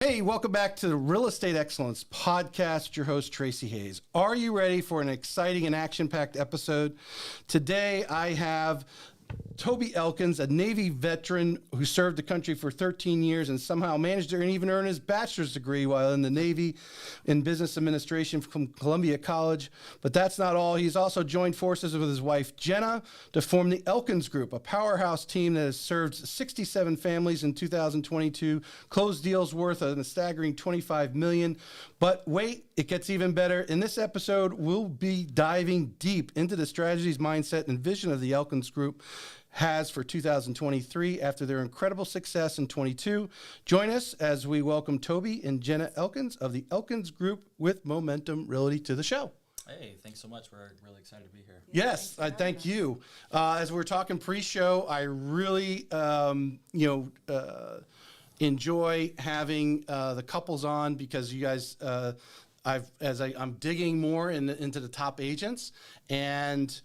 Hey, welcome back to the Real Estate Excellence Podcast. Your host, Tracy Hayes. Are you ready for an exciting and action-packed episode? Today, I have Toby Elkins, a Navy veteran who served the country for 13 years and somehow managed to even earn his bachelor's degree while in the Navy in business administration from Columbia College. But that's not all. He's also joined forces with his wife, Jenna, to form the Elkins Group, a powerhouse team that has served 67 families in 2022, closed deals worth a staggering $25 million. But wait, it gets even better. In this episode, we'll be diving deep into the strategies, mindset, and vision of the Elkins Group has for 2023 after their incredible success in 22. Join us as we welcome Toby and Jenna Elkins of the Elkins Group with Momentum Realty to the show. Hey, thanks so much. We're really excited to be here. Yes, thank you. As we were talking pre-show, I really, enjoy having the couples on because you guys, I'm digging more into the top agents, and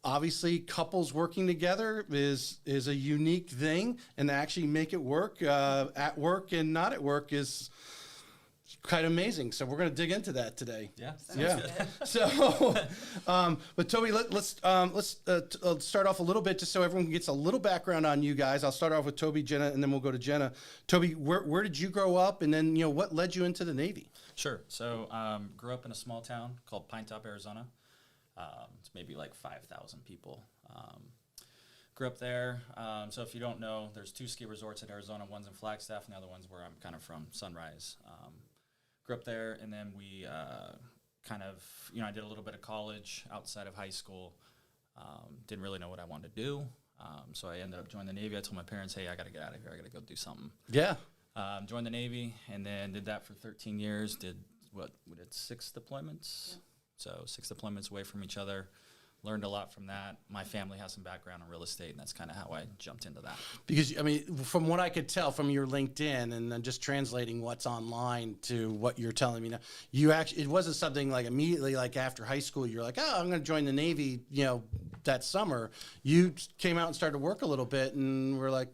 obviously couples working together is a unique thing, and to actually make it work at work and not at work is kind of amazing. So we're going to dig into that today. Yeah. Yeah. So, but Toby, let's start off a little bit just so everyone gets a little background on you guys. I'll start off with Toby, Jenna, and then we'll go to Jenna. Toby, where did you grow up, and then what led you into the Navy? Sure. So grew up in a small town called Ponte, Arizona. It's maybe like 5,000 people. Grew up there. So if you don't know, there's 2 ski resorts in Arizona. One's in Flagstaff, and the other one's where I'm kind of from, Sunrise. Grew up there, and then we I did a little bit of college outside of high school. Didn't really know what I wanted to do. So I ended up joining the Navy. I told my parents, hey, I got to get out of here. I got to go do something. Yeah. Joined the Navy, and then did that for 13 years. Did 6 deployments? Yeah. So 6 deployments away from each other. Learned a lot from that. My family has some background in real estate, and that's kind of how I jumped into that. Because, from what I could tell from your LinkedIn and then just translating what's online to what you're telling me now, it wasn't something like immediately like after high school, you're like, oh, I'm going to join the Navy, that summer. You came out and started to work a little bit, and we're like,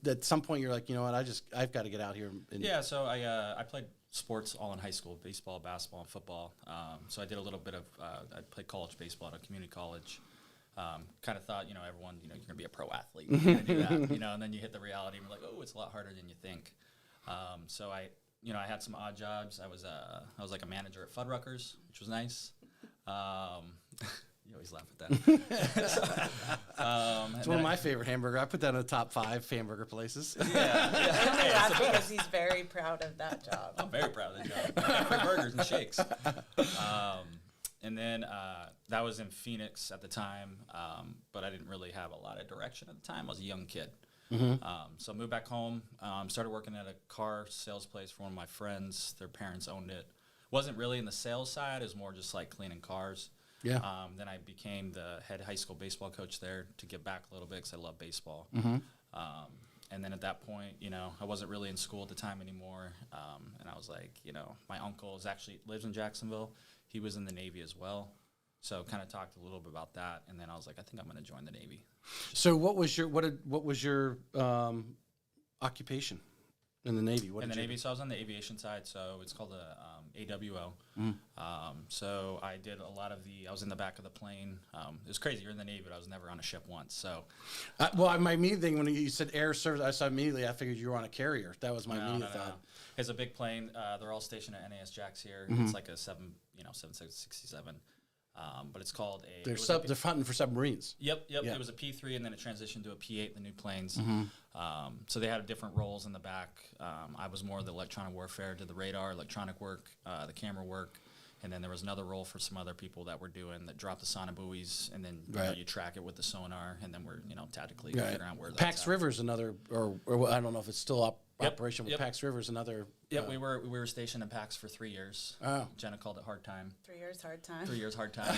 at some point you're like, you know what, I've got to get out here. So I played sports all in high school, baseball, basketball, and football. So I did a little bit of, I played college baseball at a community college. Kind of thought, everyone, you're going to be a pro athlete. You're going to do that, and then you hit the reality and you're like, oh, it's a lot harder than you think. So I had some odd jobs. I was like a manager at Fuddruckers, which was nice. You always laugh at that. It's one of my favorite hamburger. I put that in the top 5 hamburger places. Yeah. Because he's very proud of that job. I'm very proud of the job. Free burgers and shakes. And then that was in Phoenix at the time, but I didn't really have a lot of direction at the time. I was a young kid. Mm-hmm. So I moved back home, started working at a car sales place for one of my friends. Their parents owned it. Wasn't really in the sales side. It was more just like cleaning cars. Yeah. Then I became the head high school baseball coach there to give back a little bit because I love baseball. Mm-hmm. And then at that point, I wasn't really in school at the time anymore. And I was like, my uncle lives in Jacksonville. He was in the Navy as well. So kind of talked a little bit about that. And then I was like, I think I'm going to join the Navy. So what was your occupation in the Navy? Navy, so I was on the aviation side, so it's called a AWO. Mm. So I did a lot of I was in the back of the plane. It was crazy. You're in the Navy, but I was never on a ship once. So, my immediate thing when you said air service, I saw immediately. I figured you were on a carrier. That was my immediate thought. No. It's a big plane. They're all stationed at NAS Jax here. Mm-hmm. It's like a 767. But it's called a... They're hunting for submarines. Yep. It was a P3, and then it transitioned to a P8, the new planes. Mm-hmm. So they had different roles in the back. I was more the electronic warfare, did the radar, electronic work, the camera work. And then there was another role for some other people that were doing that dropped the sonobuoys, and then you track it with the sonar, and then we're tactically figuring out where that's Pax River's another, or I don't know if it's still operation with Pax River's another. Yep, we were stationed in Pax for 3 years. Oh, Jenna called it hard time. 3 years hard time. 3 years hard time.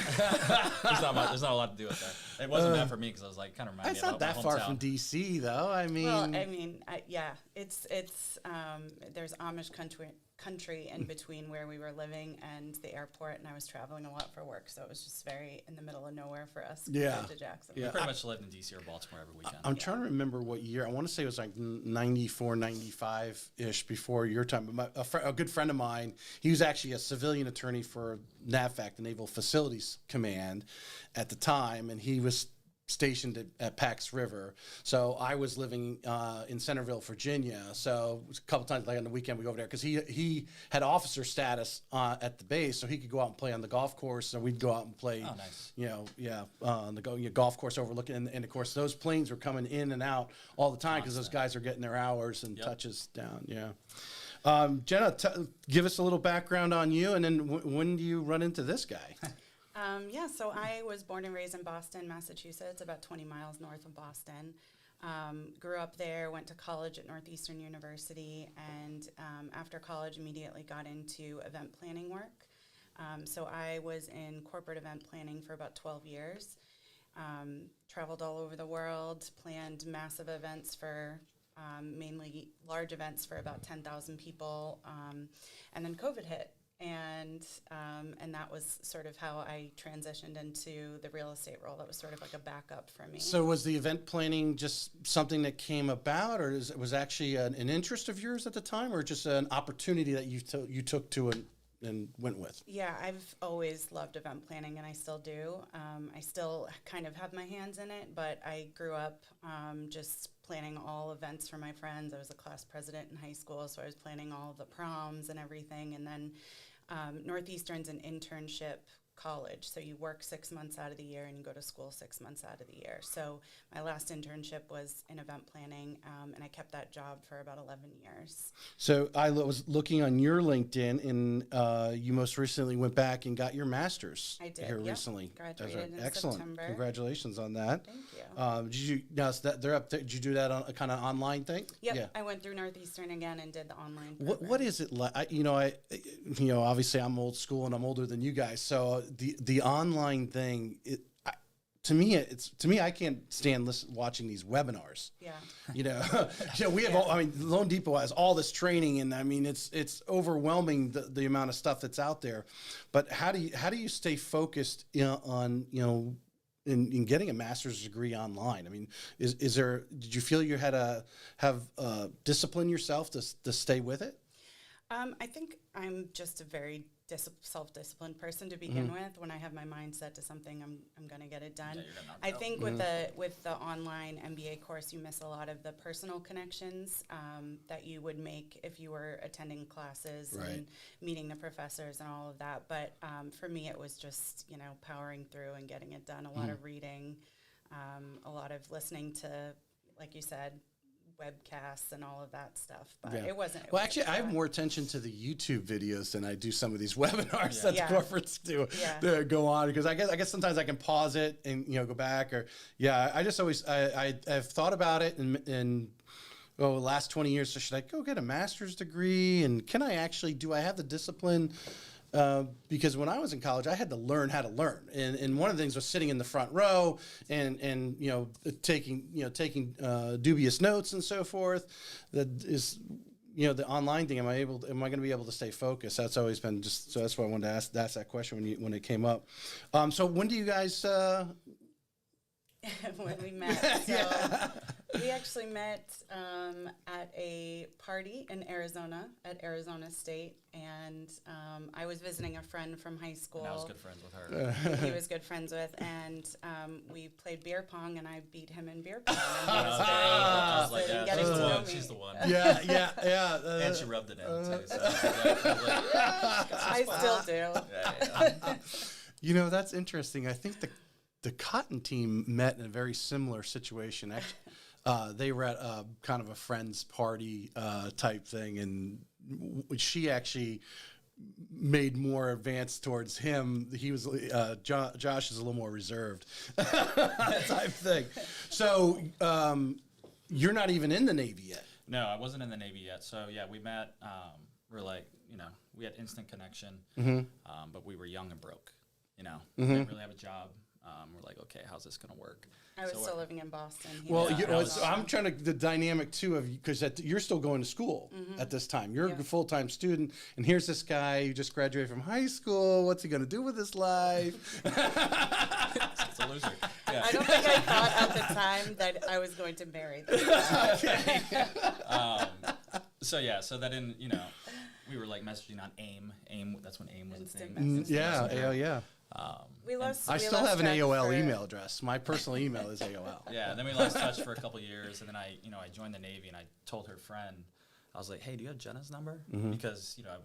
There's not a lot to do with that. It wasn't bad for me because I was like kind of reminded me about my hometown. It's not that far from DC though. It's there's Amish country in between where we were living and the airport, and I was traveling a lot for work, so it was just very in the middle of nowhere for us to Jacksonville. We pretty much lived in DC or Baltimore every weekend. I'm trying to remember what year. I want to say it was like 94, 95. 95-ish before your time. But a good friend of mine, he was actually a civilian attorney for NAVFAC, the Naval Facilities Command, at the time, and he was stationed at Pax River. So I was living in Centerville, Virginia. So it was a couple times, like on the weekend, we go over there because he had officer status at the base, so he could go out and play on the golf course. So we'd go out and play, Oh, nice. on the golf course overlooking. And of course, those planes were coming in and out all the time because those guys are getting their hours and touches down. Yeah. Jenna, give us a little background on you, and then when do you run into this guy? So I was born and raised in Boston, Massachusetts, about 20 miles north of Boston. Grew up there, went to college at Northeastern University, and after college immediately got into event planning work. So I was in corporate event planning for about 12 years. Traveled all over the world, planned massive events for mainly large events for about 10,000 people, and then COVID hit. And that was sort of how I transitioned into the real estate role. That was sort of like a backup for me. So was the event planning just something that came about, or was actually an interest of yours at the time, or just an opportunity that you took to and went with? Yeah, I've always loved event planning, and I still do. I still kind of have my hands in it, but I grew up just planning all events for my friends. I was a class president in high school, so I was planning all the proms and everything. And then Northeastern's an internship college, so you work 6 months out of the year and you go to school 6 months out of the year. So my last internship was in event planning, and I kept that job for about 11 years. So I was looking on your LinkedIn, and you most recently went back and got your master's. I did, here yep. recently. Graduated in Excellent. September. Congratulations on that. Thank you. Did you? Now they're up. Did you do that on a kind of online thing? Yep, Yeah. I went through Northeastern again and did the online What program. is it like? Obviously I'm old school and I'm older than you guys. So the online thing, to me, I can't stand watching these webinars. Yeah. We have. Loan Depot has all this training, and I mean, it's overwhelming the amount of stuff that's out there. But how do you stay focused on in getting a master's degree online? I mean, did you feel you had to have discipline yourself to stay with it? I think I'm just a very self-disciplined person to begin with. When I have my mind set to something, I'm going to get it done. Yeah, you're gonna knock I it out. think with the online MBA course, you miss a lot of the personal connections that you would make if you were attending classes Right. and meeting the professors and all of that. But for me, it was just powering through and getting it done. A lot of reading, a lot of listening to, like you said, webcasts and all of that stuff, but Yeah. it wasn't. Well, actually, I have more attention to the YouTube videos than I do some of these webinars that Yeah. the corporates do to go on, because I guess sometimes I can pause it and go back, or I just always I've thought about it and the last 20 years. So should I go get a master's degree, and can I actually do I have the discipline? Because when I was in college, I had to learn how to learn, and one of the things was sitting in the front row and taking dubious notes and so forth. That is, the online thing. Am I going to be able to stay focused? That's always been so. That's why I wanted to ask that question when it came up. So when do you guys? When we met. So we actually met at a party in Arizona, at Arizona State, and I was visiting a friend from high school. And I was good friends with her. He was good friends with, and we played beer pong, and I beat him in beer pong. And he was I was very like, interested in yeah, getting she's to the know one. me. She's the one. Yeah. And she rubbed it in too. So I was like, I still do. yeah. That's interesting. I think the Cotton team met in a very similar situation. Actually, they were at kind of a friend's party type thing, and she actually made more advance towards him. He was Josh is a little more reserved type thing. So you're not even in the Navy yet. No, I wasn't in the Navy yet. So yeah, we met. We're like, we had instant connection, but we were young and broke. Didn't really have a job. We're like, okay, how's this gonna work? I was So still living in Boston. He Well, was I'm trying to the dynamic too of because you're still going to school at this time. You're a full-time student, and here's this guy who just graduated from high school. What's he going to do with his life? It's a loser. Yeah. I don't think I thought at the time that I was going to marry this guy. So that didn't, we were like messaging on AIM. That's when AIM was a Instant thing. messaging. Yeah. I still have an AOL email address. My personal email is AOL. Yeah, and then we lost touch for a couple years, and then I joined the Navy, and I told her friend, I was like, hey, do you have Jenna's number? Because, I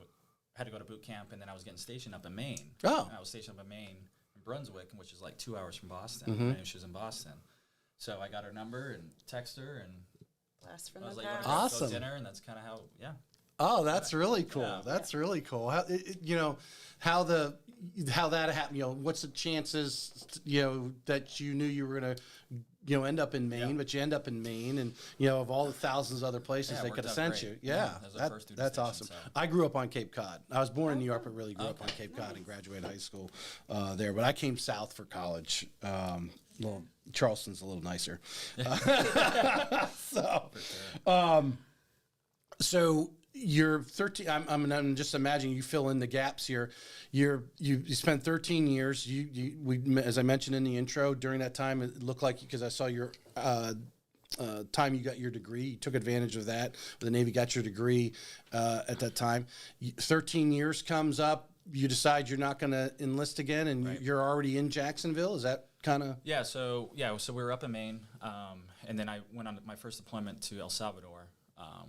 had to go to boot camp, and then I was getting stationed up in Maine. Oh. And I was stationed up in Maine, in Brunswick, which is like 2 hours from Boston. I knew she was in Boston. So I got her number and text her, and Blast from I was the like, past. wanna go Awesome. to dinner, and that's kind of how, Oh, that's really cool. Yeah. That's really cool. How how that happened? What's the chances? That you knew you were gonna, end up in Maine, but you end up in Maine, and of all the thousands of other places Yeah, it they worked could have out sent great. you. Yeah, That was our first that's distinction, awesome. so. I grew up on Cape Cod. I was born in New York, but really grew up on Cape Cod and graduated high school there. But I came south for college. Well, Charleston's a little nicer. So you're 13. I'm just imagining you fill in the gaps here. You spent 13 years. As I mentioned in the intro, during that time, it looked like, because I saw your time you got your degree, you took advantage of that. The Navy got your degree at that time. 13 years comes up. You decide you're not going to enlist again, and Right. you're already in Jacksonville. Is that kind of? Yeah, so we were up in Maine, and then I went on my first deployment to El Salvador.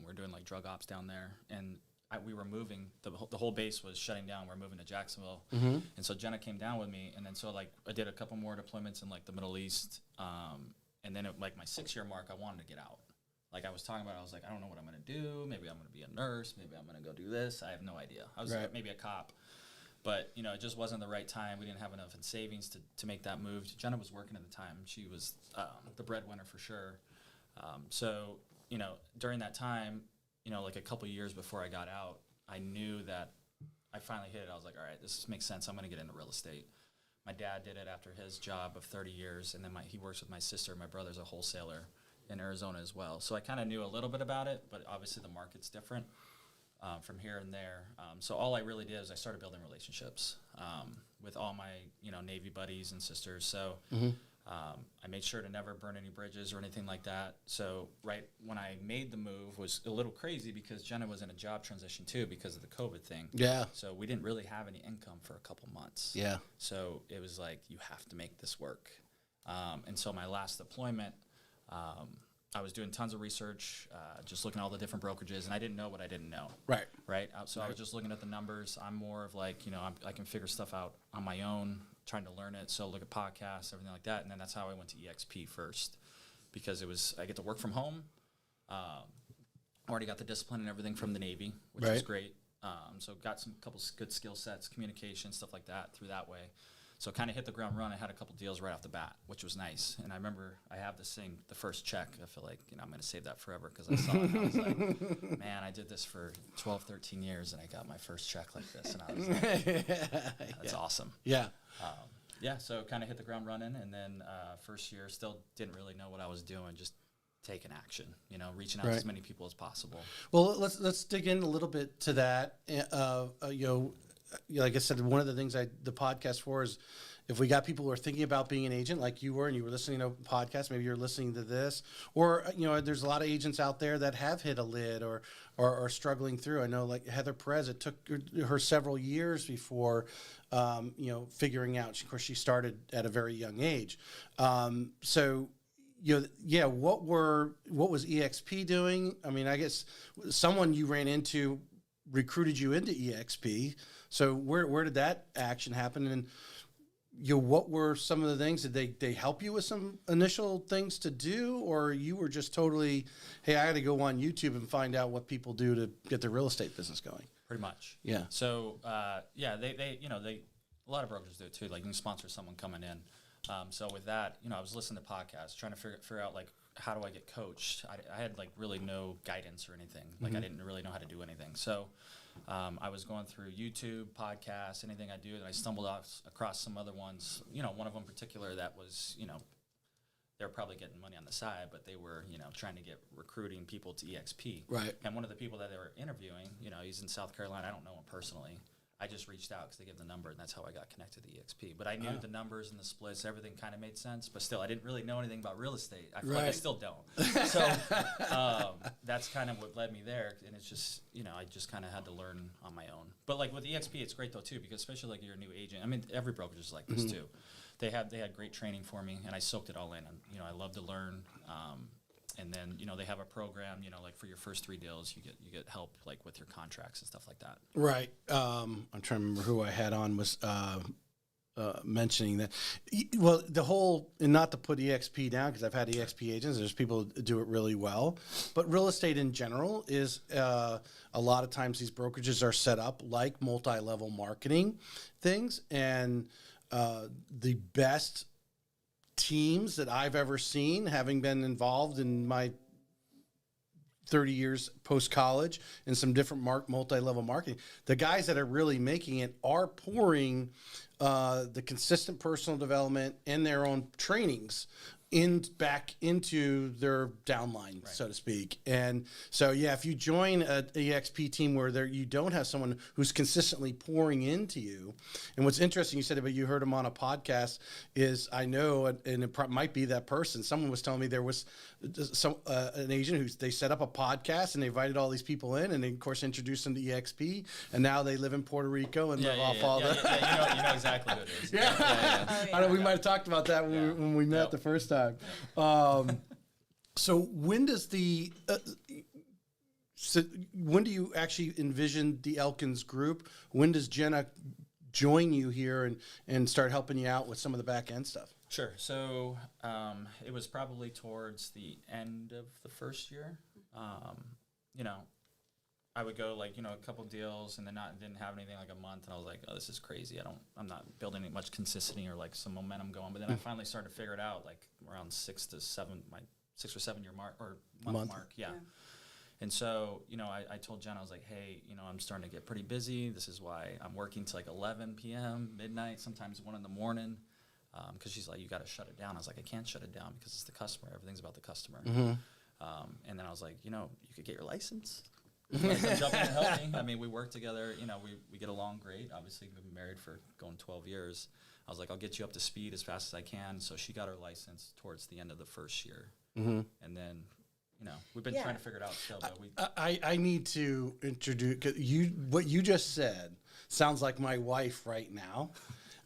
We're doing like drug ops down there, and we were moving. The whole base was shutting down. We're moving to Jacksonville, and so Jenna came down with me, and then I did a couple more deployments in like the Middle East, and then at like my 6-year mark, I wanted to get out. Like I was talking about, I was like, I don't know what I'm gonna do. Maybe I'm gonna be a nurse. Maybe I'm gonna go do this. I have no idea. I was Right. maybe a cop. But, it just wasn't the right time. We didn't have enough in savings to make that move. Jenna was working at the time. She was the breadwinner for sure. So, during that time, like a couple years before I got out, I knew that I finally hit it. I was like, all right, this makes sense. I'm going to get into real estate. My dad did it after his job of 30 years, and then he works with my sister. My brother's a wholesaler in Arizona as well. So I kind of knew a little bit about it, but obviously the market's different. From here and there. So all I really did is I started building relationships with all my, Navy buddies and sisters. So I made sure to never burn any bridges or anything like that. So right when I made the move was a little crazy because Jenna was in a job transition too because of the COVID thing. Yeah. So we didn't really have any income for a couple months. Yeah. So it was like, you have to make this work. And so my last deployment, I was doing tons of research, just looking at all the different brokerages, and I didn't know what I didn't know. Right. Right. So I was just looking at the numbers. I'm more of like, I can figure stuff out on my own, trying to learn it. So look at podcasts, everything like that. And then that's how I went to EXP first, because I get to work from home. Already got the discipline and everything from the Navy, which was great. So got couple good skill sets, communication, stuff like that through that way. So kind of hit the ground run. I had a couple deals right off the bat, which was nice. And I remember I have this thing, the first check. I feel like, I'm going to save that forever because I saw it. And I was like, man, I did this for 12, 13 years, and I got my first check like this. And I was like, that's awesome. Yeah. So kind of hit the ground running. And then first year, still didn't really know what I was doing, just taking action, reaching out to as many people as possible. Well, let's dig in a little bit to that. Like I said, one of the things the podcast for is if we got people who are thinking about being an agent like you were, and you were listening to a podcast, maybe you're listening to this, or, there's a lot of agents out there that have hit a lid or are struggling through. I know like Heather Perez, it took her several years before, figuring out, of course, she started at a very young age. What was EXP doing? I mean, I guess someone you ran into recruited you into EXP. So where did that action happen? And what were some of the things? Did they help you with some initial things to do, or you were just totally, hey, I got to go on YouTube and find out what people do to get their real estate business going? Pretty much. Yeah. So they a lot of brokers do it too. Like you can sponsor someone coming in. So with that, I was listening to podcasts, trying to figure out like, how do I get coached? I had like really no guidance or anything. Like I didn't really know how to do anything. So I was going through YouTube, podcasts, anything I do, and I stumbled across some other ones. One of them in particular that was, they were probably getting money on the side, but they were, trying to get recruiting people to EXP. Right. And one of the people that they were interviewing, he's in South Carolina. I don't know him personally. I just reached out because they gave the number, and that's how I got connected to EXP. But I knew the numbers and the splits, everything kind of made sense. But still, I didn't really know anything about real estate. I feel like I still don't. So that's kind of what led me there. And it's just, I just kind of had to learn on my own. But like with EXP, it's great though too, because especially like you're a new agent. I mean, every brokerage is like this too. They had great training for me, and I soaked it all in. And I love to learn. And then, they have a program, like for your first 3 deals, you get help like with your contracts and stuff like that. Right. I'm trying to remember who I had on was mentioning that. Well, the whole, and not to put EXP down, because I've had EXP agents, there's people who do it really well, but real estate in general is a lot of times these brokerages are set up like multi-level marketing things, and the best teams that I've ever seen, having been involved in my 30 years post-college in some different multi-level marketing, the guys that are really making it are pouring the consistent personal development and their own trainings back into their downline, so to speak. And so, if you join an EXP team where you don't have someone who's consistently pouring into you, and what's interesting, you said about you heard him on a podcast, is I know, and it might be that person. Someone was telling me there was an agent who they set up a podcast and they invited all these people in, and they of course introduced them to EXP, and now they live in Puerto Rico and live off all the. You know exactly who it is. I know we might have talked about that when we met the first time. So when does when do you actually envision the Elkins group? When does Jenna join you here and start helping you out with some of the back end stuff? Sure. So it was probably towards the end of the first year. I would go like, a couple deals and then didn't have anything like a month, and I was like, oh, this is crazy. I'm not building much consistency or like some momentum going. But then I finally started to figure it out like around 6 or 7 year mark or month mark. Yeah. And so, I told Jenna, I was like, hey, I'm starting to get pretty busy. This is why I'm working till like 11 p.m., midnight, sometimes 1 in the morning. Because she's like, you got to shut it down. I was like, I can't shut it down because it's the customer. Everything's about the customer. And then I was like, you could get your license. Come jump in and help me. I mean, we work together. We get along great. Obviously, we've been married for going 12 years. I was like, I'll get you up to speed as fast as I can. So she got her license towards the end of the first year. And then, we've been trying to figure it out still. But I need to introduce, 'cause what you just said sounds like my wife right now.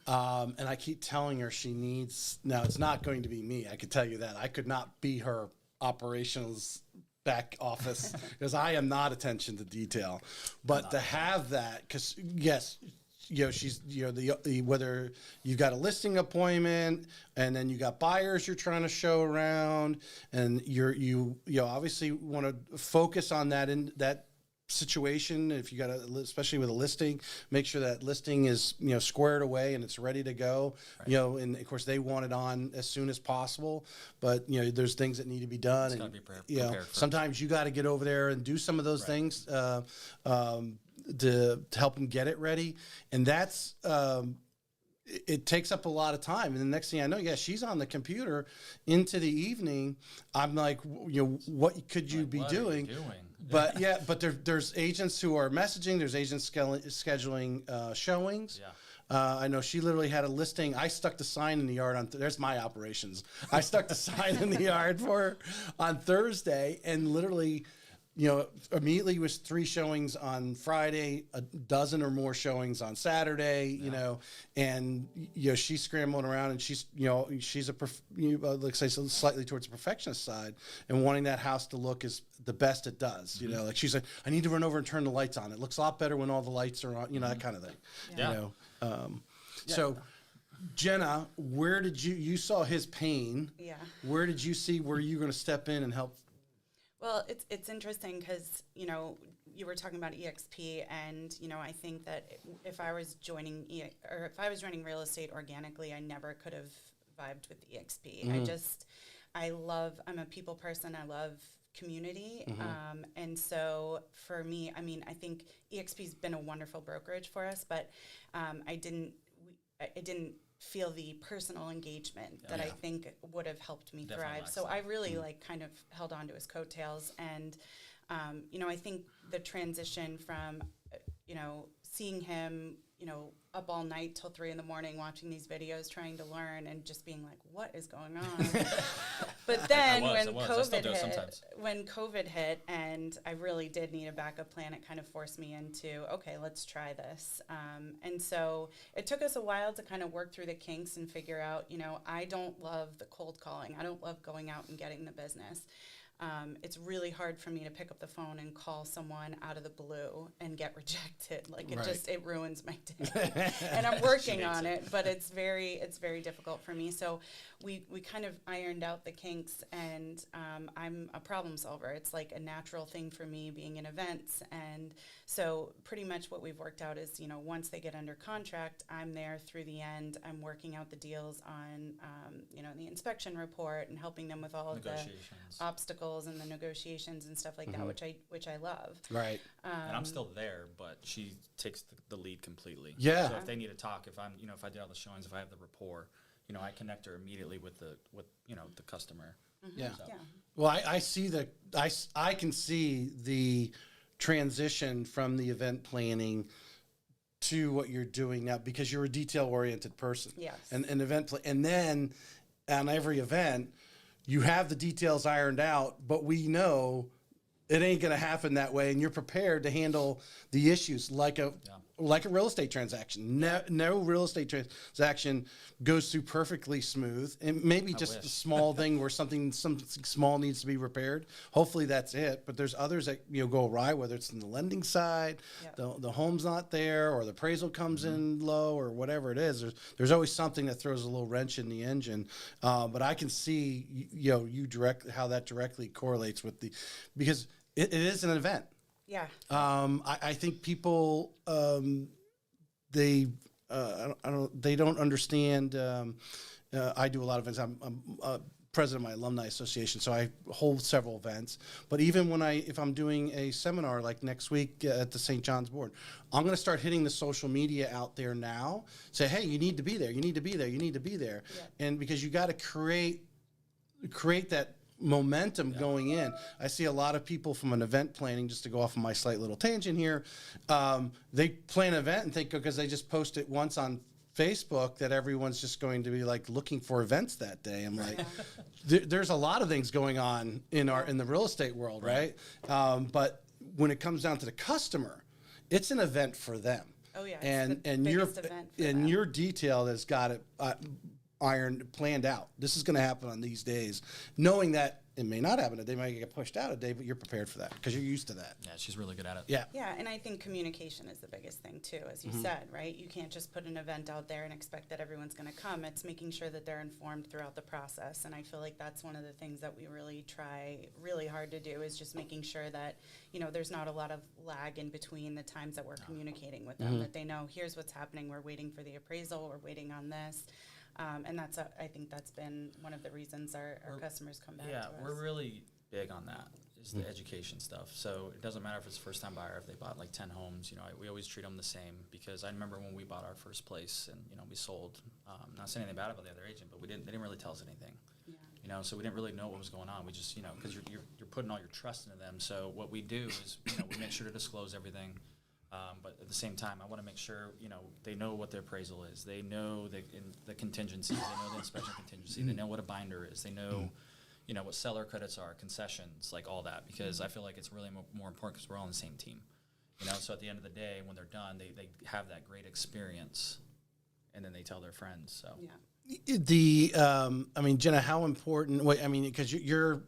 And I keep telling her she needs, now it's not going to be me. I could tell you that. I could not be her operations back office because I am not attention to detail, but to have that, because yes, she's whether you've got a listing appointment and then you got buyers you're trying to show around, and you obviously want to focus on that in that situation. If you got especially with a listing, make sure that listing is squared away and it's ready to go. And of course they want it on as soon as possible, but there's things that need to be done. It's and be prepared sometimes you got to get over there and do some of those things to help them get it ready, and that's it takes up a lot of time. And the next thing I know, she's on the computer into the evening. I'm like, what could you be doing? But there's agents who are messaging. There's agents scheduling showings. I know she literally had a listing. I stuck the sign in the yard there's my operations. I stuck the sign in the yard for her on Thursday, and literally, immediately was 3 showings on Friday, a dozen or more showings on Saturday, and she's scrambling around, and she's let's say slightly towards the perfectionist side, and wanting that house to look as the best it does. Like she's like, I need to run over and turn the lights on. It looks a lot better when all the lights are on. That kind of thing. So Jenna, where did you saw his pain? Yeah. Where did you see where you're going to step in and help? Well, it's interesting because, you were talking about EXP, and, I think that if I was joining real estate organically, I never could have vibed with EXP. I'm a people person. I love community. And so for me, I think EXP's been a wonderful brokerage for us, but I didn't feel the personal engagement that I think would have helped me thrive. So I really kind of held on to his coattails, and I think the transition from seeing him, up all night till 3 a.m. watching these videos, trying to learn, and just being like, what is going on? But then when COVID hit and I really did need a backup plan, it kind of forced me into, okay, let's try this. And so it took us a while to kind of work through the kinks and figure out, I don't love the cold calling. I don't love going out and getting the business. It's really hard for me to pick up the phone and call someone out of the blue and get rejected. Like it ruins my day. And I'm working on it, but it's very difficult for me. So we kind of ironed out the kinks, and I'm a problem solver. It's like a natural thing for me being in events. And so pretty much what we've worked out is, once they get under contract, I'm there through the end. I'm working out the deals on, the inspection report and helping them with all of the obstacles and the negotiations and stuff like that, which I love. Right. And I'm still there, but she takes the lead completely. Yeah. So if they need to talk, if I'm, if I did all the showings, if I have the rapport, I connect her immediately with the customer. Mm-hmm. Yeah. So. Yeah. Well, I see I can see the transition from the event planning to what you're doing now, because you're a detail-oriented person. Yes. And an and then on every event, you have the details ironed out, but we know it ain't going to happen that way, and you're prepared to handle the issues like a real estate transaction. No real estate transaction goes through perfectly smooth, and maybe just a small thing where something small needs to be repaired. Hopefully that's it, but there's others that go awry, whether it's in the lending side, the home's not there, or the appraisal comes in low, or whatever it is. There's always something that throws a little wrench in the engine. But I can see how that directly correlates with because it is an event. Yeah. I think people they don't understand. I do a lot of events. I'm president of my alumni association, so I hold several events. But even if I'm doing a seminar like next week at the St. John's Board, I'm going to start hitting the social media out there now. Say, hey, you need to be there. You need to be there. You need to be there. Yeah. And because you got to create that momentum going in. I see a lot of people from an event planning, just to go off on my slight little tangent here, they plan an event and think because they just post it once on Facebook that everyone's just going to be like looking for events that day. I'm like, there's a lot of things going on in the real estate world, right? But when it comes down to the customer, it's an event for them. Oh yeah, and your detail has got it planned out. This is going to happen on these days, knowing that it may not happen. They might get pushed out a day, but you're prepared for that because you're used to that. Yeah, she's really good at it. Yeah. Yeah, and I think communication is the biggest thing too, as you said, right? You can't just put an event out there and expect that everyone's going to come. It's making sure that they're informed throughout the process, and I feel like that's one of the things that we really try really hard to do, is just making sure that, there's not a lot of lag in between the times that we're communicating with them, that they know here's what's happening, we're waiting for the appraisal, we're waiting on this. And I think that's been one of the reasons our customers come back to us. Yeah, we're really big on that, is the education stuff. So it doesn't matter if it's a first-time buyer, if they bought like 10 homes, we always treat them the same, because I remember when we bought our first place and, we sold, not saying anything bad about the other agent, but they didn't really tell us anything. Yeah. So we didn't really know what was going on. We just, because you're putting all your trust into them. So what we do is, we make sure to disclose everything. But at the same time, I want to make sure, they know what their appraisal is. They know the contingencies. They know the inspection contingency. They know what a binder is. They know, what seller credits are, concessions, like all that. Because I feel like it's really more important because we're all on the same team. So at the end of the day, when they're done, they have that great experience, and then they tell their friends. So yeah. Jenna, how important? Because you're.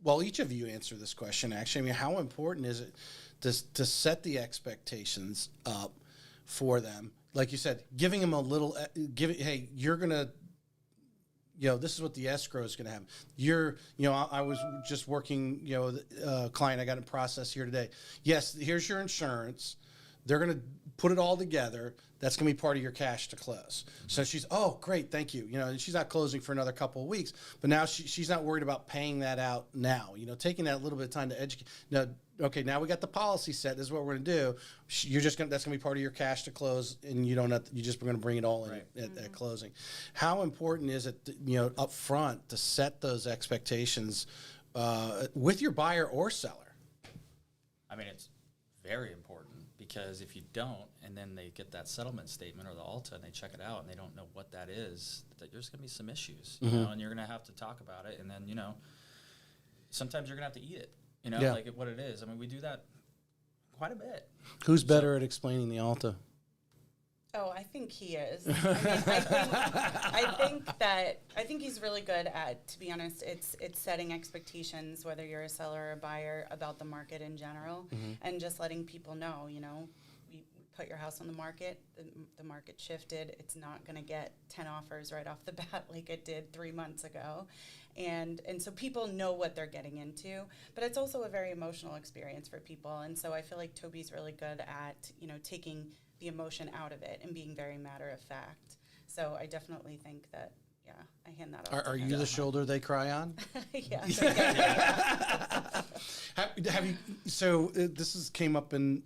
Well, each of you answer this question. Actually, how important is it to set the expectations up for them? Like you said, giving them a little, hey, you're going to, this is what the escrow is going to have. I was just working, a client I got in process here today. Yes, here's your insurance. They're going to put it all together. That's going to be part of your cash to close. So she's, oh, great, thank you. She's not closing for another couple of weeks, but now she's not worried about paying that out now. Taking that little bit of time to educate. Now, okay, now we got the policy set. This is what we're going to do. That's going to be part of your cash to close, and you just going to bring it all in at closing. How important is it, up front to set those expectations with your buyer or seller? It's very important, because if you don't, and then they get that settlement statement or the Alta and they check it out and they don't know what that is, that there's going to be some issues, you know, and you're going to have to talk about it. And then, you know, sometimes you're going to have to eat it, you know, like what it is. I mean, we do that quite a bit. Who's better at explaining the Alta? Oh, I think he is. I mean, I think he's really good at, to be honest, it's setting expectations, whether you're a seller or a buyer, about the market in general, and just letting people know, you know, we put your house on the market, the market shifted, it's not going to get 10 offers right off the bat like it did 3 months ago. And so people know what they're getting into, but it's also a very emotional experience for people. And so I feel like Toby's really good at, you know, taking the emotion out of it and being very matter of fact. So I definitely think that, yeah, I hand that off. Are you the shoulder they cry on? Yeah. Have you? So this came up in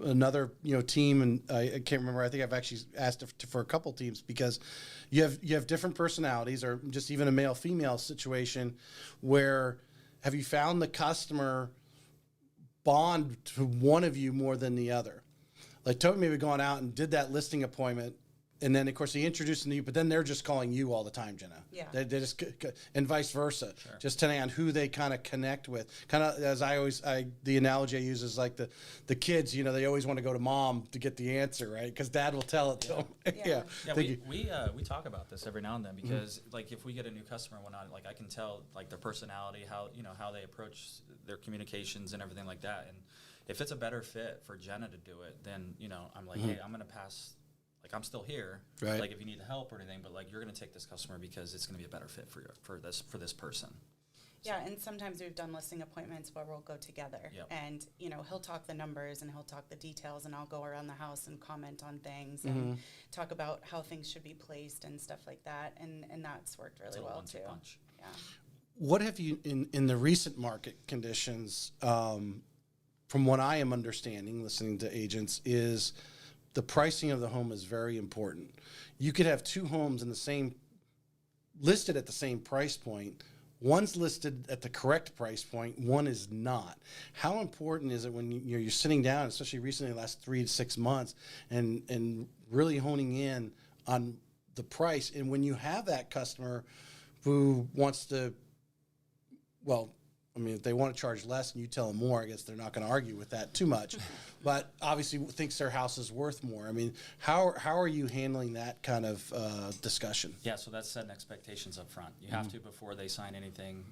another team, and I can't remember. I think I've actually asked for a couple teams, because you have different personalities, or just even a male female situation, where have you found the customer bond to one of you more than the other? Like Toby maybe gone out and did that listing appointment, and then of course he introduced them to you, but then they're just calling you all the time, Jenna. Yeah. They just, and vice versa. Sure. Just depending on who they kind of connect with. Kind of as the analogy I use is like the kids, you know, they always want to go to mom to get the answer, right? Because dad will tell it to them. Yeah. Yeah, we talk about this every now and then, because like if we get a new customer and whatnot, like I can tell like their personality, how they approach their communications and everything like that. And if it's a better fit for Jenna to do it, then, you know, I'm like, hey, I'm going to pass, like, I'm still here. Right. Like, if you need help or anything, but, like, you're going to take this customer because it's going to be a better fit for this person. Yeah, and sometimes we've done listing appointments where we'll go together. Yep. And, you know, he'll talk the numbers and he'll talk the details, and I'll go around the house and comment on things and talk about how things should be placed and stuff like that. And that's worked really well, too. Punch. Yeah. What have you, in the recent market conditions, from what I am understanding, listening to agents, is the pricing of the home is very important. You could have two homes listed at the same price point. One's listed at the correct price point, one is not. How important is it when you're sitting down, especially recently the last 3 to 6 months, and really honing in on the price? And when you have that customer who wants to, well, I mean, if they want to charge less and you tell them more, I guess they're not going to argue with that too much. But obviously thinks their house is worth more. I mean, how are you handling that kind of discussion? Yeah, so that's setting expectations up front. You have to, before they sign anything,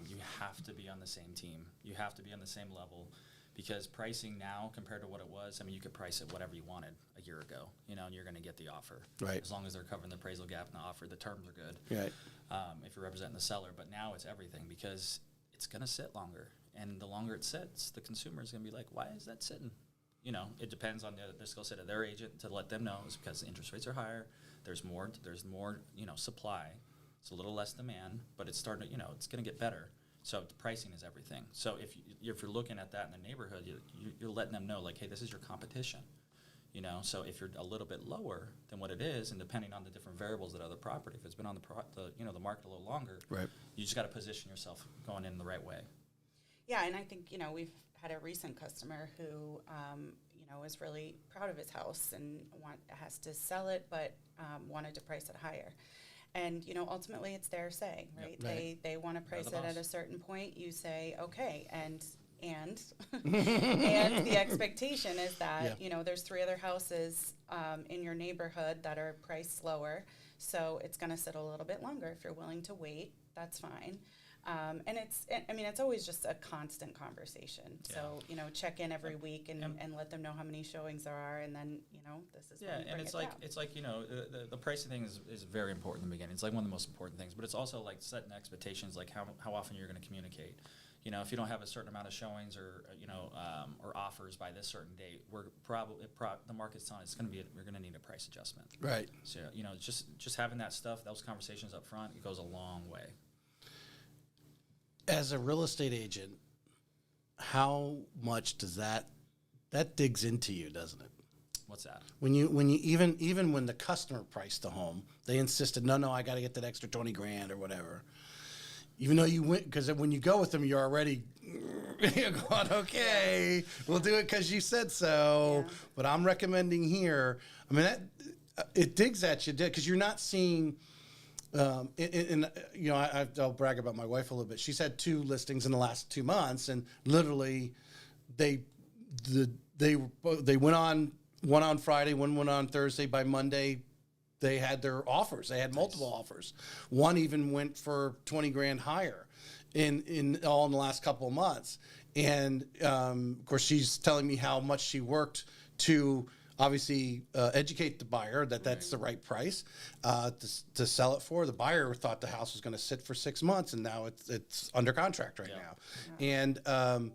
you have to be on the same team. You have to be on the same level, because pricing now compared to what it was, I mean, you could price it whatever you wanted a year ago, you know, and you're going to get the offer. Right. As long as they're covering the appraisal gap and the offer, the terms are good. Right. If you're representing the seller. But now it's everything, because it's going to sit longer. And the longer it sits, the consumer is going to be like, why is that sitting? You know, it depends on the skill set of their agent to let them know. It's because the interest rates are higher. There's more, you know, supply. It's a little less demand, but it's starting to, you know, it's going to get better. So the pricing is everything. So if you're looking at that in the neighborhood, you're letting them know, like, hey, this is your competition. You know, so if you're a little bit lower than what it is, and depending on the different variables that other property, if it's been on the market a little longer, right, you just got to position yourself going in the right way. Yeah, and I think, you know, we've had a recent customer who, you know, is really proud of his house and has to sell it, but wanted to price it higher. And, you know, ultimately it's their say, right? Yep. Right. They want to price the it at boss. a certain point. You say, okay, and and the expectation is that, Yeah. you know, there's 3 other houses in your neighborhood that are priced lower, so it's going to sit a little bit longer. If you're willing to wait, that's fine. And it's always just a constant conversation. So, you know, check in every week and let them know how many showings there are, and then, you know, this is when we bring and down. it's like, you know, the pricing thing is very important in the beginning. It's like one of the most important things, but it's also like setting expectations, like how often you're going to communicate. You know, if you don't have a certain amount of showings or, you know, or offers by this certain date, we're the market's on. We're going to need a price adjustment. Right. So, you know, just having that stuff, those conversations up front, it goes a long way. As a real estate agent, how much does that digs into you, doesn't it? What's that? When you even when the customer priced the home, they insisted, no, I got to get that extra $20,000 or whatever. even though you went, because when you go with them, you're already you're going, okay, we'll do it because you said so. Yeah. But I'm recommending here. I mean, it digs at you because you're not seeing. I'll brag about my wife a little bit. She's had 2 listings in the last 2 months, and literally, they went on, one on Friday, one went on Thursday. By Monday, they had their offers. They had multiple offers. One even went for $20,000 higher in the last couple of months. And of course, she's telling me how much she worked to obviously educate the buyer that that's the right price to sell it for. The buyer thought the house was going to sit for 6 months, and now it's under contract right now. Yeah. And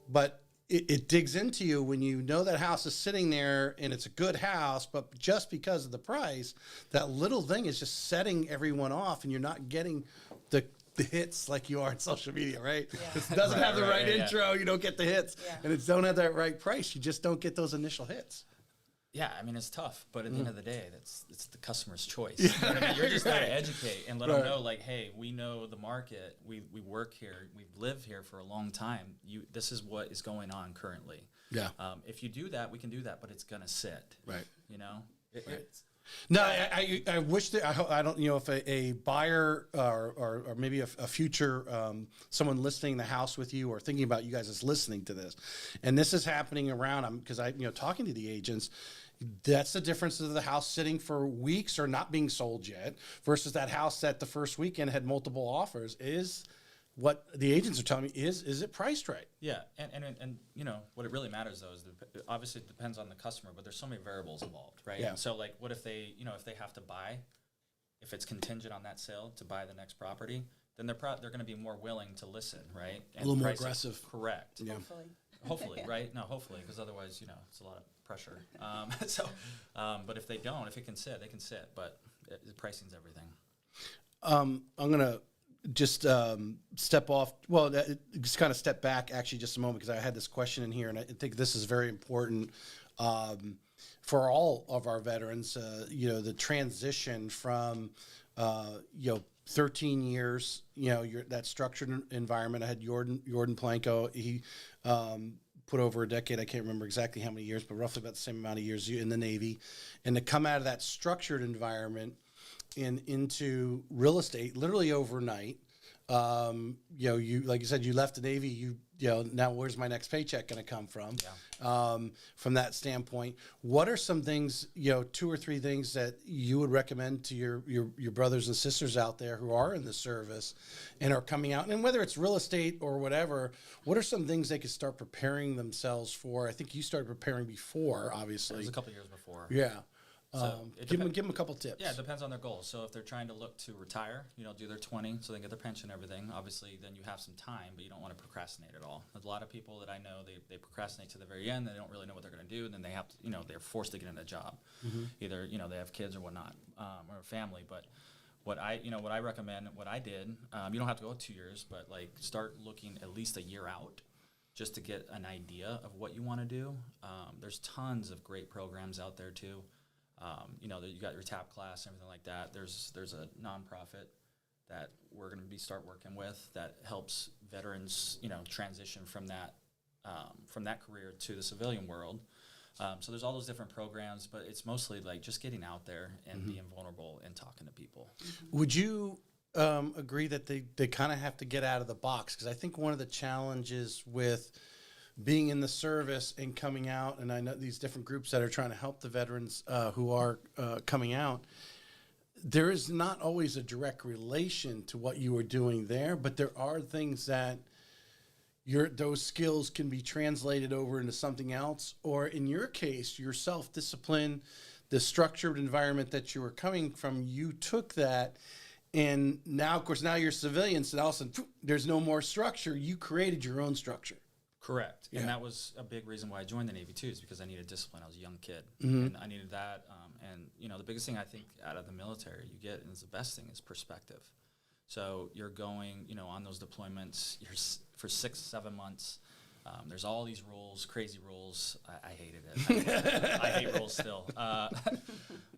but it digs into you when you know that house is sitting there and it's a good house, but just because of the price, that little thing is just setting everyone off, and you're not getting the hits like you are on social media, right? Yeah. It doesn't have the right intro, you don't get the hits, and it don't have that right price, you just don't get those initial hits. Yeah, I mean, it's tough, but at the end of the day, it's the customer's choice. Yeah. You know what I mean? You're just there to educate and let them know, like, hey, we know the market. We work here. We've lived here for a long time. This is what is going on currently. Yeah. If you do that, we can do that, but it's going to sit. Right. You know? No, I wish that I don't, if a buyer or maybe a future someone listing the house with you or thinking about you guys is listening to this, and this is happening around, because talking to the agents, that's the difference of the house sitting for weeks or not being sold yet versus that house that the first weekend had multiple offers. Is what the agents are telling me is it priced right? Yeah, and what it really matters though is obviously it depends on the customer, but there's so many variables involved, right? Yeah. And so like, what if they if they have to buy, if it's contingent on that sale to buy the next property, then they're going to be more willing to listen, right? And a little more aggressive. Correct. Yeah. Hopefully, right? No, hopefully, because otherwise, it's a lot of pressure. But if they don't, if it can sit, they can sit. But the pricing's everything. I'm gonna just step off. Well, just kind of step back actually just a moment, because I had this question in here, and I think this is very important for all of our veterans. The transition from 13 years, that structured environment. I had Jordan Planko. He put over a decade. I can't remember exactly how many years, but roughly about the same amount of years in the Navy. And to come out of that structured environment and into real estate literally overnight. You like you said, you left the Navy. Now where's my next paycheck going to come from? Yeah. From that standpoint, what are some things, 2 or 3 things that you would recommend to your brothers and sisters out there who are in the service and are coming out, and whether it's real estate or whatever, what are some things they could start preparing themselves for? I think you started preparing before, obviously. It was a couple years before. Yeah. So give them a couple tips. Yeah, it depends on their goals. So if they're trying to look to retire, do their 20 so they get their pension and everything, obviously then you have some time, but you don't want to procrastinate at all. There's a lot of people that I know, they procrastinate to the very end. They don't really know what they're going to do, and then they have to, they're forced to get in a job. Mm-hmm. Either, they have kids or whatnot, or a family. But what I recommend, what I did, you don't have to go 2 years, but like start looking at least a year out just to get an idea of what you want to do. There's tons of great programs out there too. You got your TAP class and everything like that. There's a nonprofit that we're going to start working with that helps veterans, transition from that career to the civilian world. So there's all those different programs, but it's mostly like just getting out there and being vulnerable and talking to people. Would you agree that they kind of have to get out of the box? Because I think one of the challenges with being in the service and coming out, and I know these different groups that are trying to help the veterans who are coming out, there is not always a direct relation to what you are doing there, but there are things that those skills can be translated over into something else, or in your case, your self-discipline, the structured environment that you were coming from, you took that, and now, of course, now you're civilians, and all of a sudden, there's no more structure. You created your own structure. Correct. Yeah. And that was a big reason why I joined the Navy too, is because I needed discipline. I was a young kid, and I needed that. And the biggest thing I think out of the military you get, and it's the best thing, is perspective. So you're going, on those deployments, for 6-7 months. There's all these rules, crazy rules. I hated it. I hate rules still.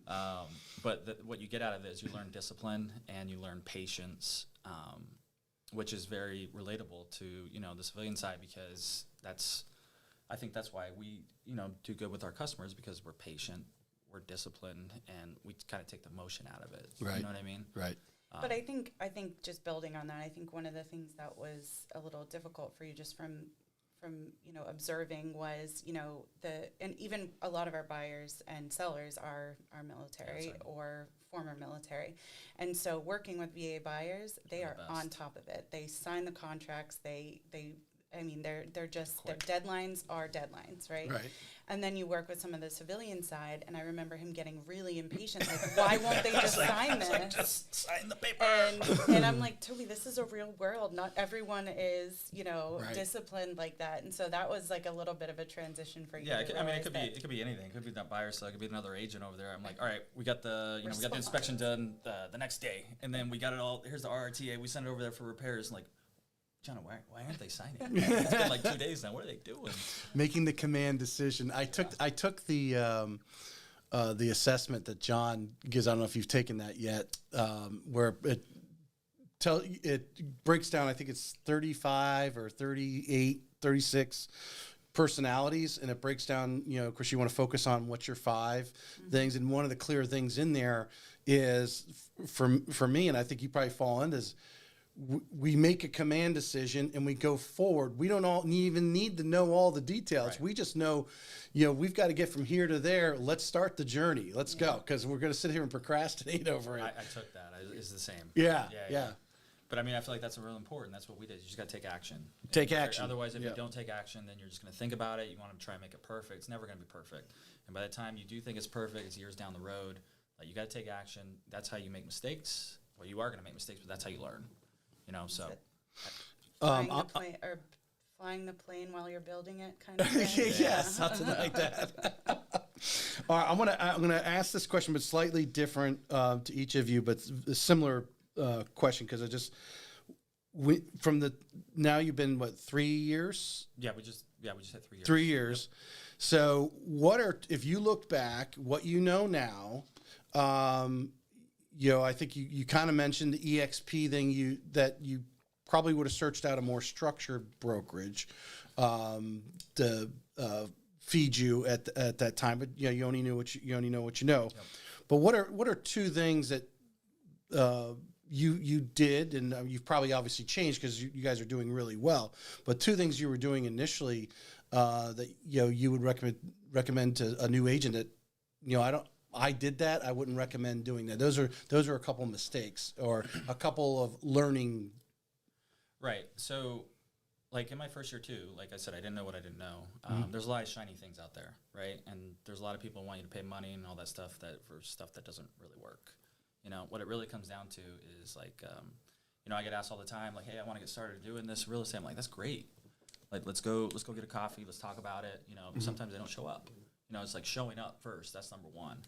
But what you get out of it is you learn discipline and you learn patience. which is very relatable to, the civilian side, because I think that's why we, do good with our customers, because we're patient, we're disciplined, and we kind of take the emotion out of it. Right. You know what I mean? Right. But I think just building on that, I think one of the things that was a little difficult for you just from observing was, and even a lot of our buyers and sellers are military or former military. And so working with VA buyers, they are on top of it. They sign the contracts, they're just, their deadlines are deadlines, right? Right. And then you work with some of the civilian side, and I remember him getting really impatient, like, why won't they just sign this? Just sign the paper. And I'm like, Toby, this is a real world. Not everyone is, disciplined like that. And so that was like a little bit of a transition for you. Yeah, it could be anything. It could be that buyer side, it could be another agent over there. I'm like, all right, we got the inspection done the next day, and then we got it all. Here's the RRTA. We sent it over there for repairs. And like, Jenna, why aren't they signing? It's been like 2 days now. What are they doing? Making the command decision. I took the assessment that John gives. I don't know if you've taken that yet, where it breaks down. I think it's 35 or 38, 36 personalities, and it breaks down. Of course, you want to focus on what's your 5 things, and one of the clear things in there is for me, and I think you probably fall into this. We make a command decision and we go forward. We don't even need to know all the details. Right. We just know, we've got to get from here to there. Let's start the journey. Let's go, because we're going to sit here and procrastinate over it. I took that. It's the same. Yeah. But I feel like that's real important. That's what we did. You just got to take action. Otherwise, if you don't take action, then you're just going to think about it. You want to try and make it perfect. It's never going to be perfect. And by the time you do think it's perfect, it's years down the road. You got to take action. That's how you make mistakes. Well, you are going to make mistakes, but that's how you learn. Flying the plane while you're building it, kind of thing. Yes, something like that. All right, I'm gonna ask this question, but slightly different to each of you, but a similar question, because now you've been 3 years? Yeah, we just had 3 years. 3 years. Yep. So if you look back, what you know now? I think you kind of mentioned the EXP thing, that you probably would have searched out a more structured brokerage to feed you at that time. But you only know what you know. Yep. But what are 2 things that you did, and you've probably obviously changed because you guys are doing really well. But 2 things you were doing initially that you would recommend to a new agent that I did that. I wouldn't recommend doing that. Those are a couple of mistakes or a couple of learning. Right. So, like in my first year too, like I said, I didn't know what I didn't know. There's a lot of shiny things out there, right? And there's a lot of people who want you to pay money and all that stuff for stuff that doesn't really work. What it really comes down to is like, I get asked all the time, like, hey, I want to get started doing this real estate. I'm like, that's great. Like, let's go get a coffee. Let's talk about it. Sometimes they don't show up. It's like showing up first. That's number 1.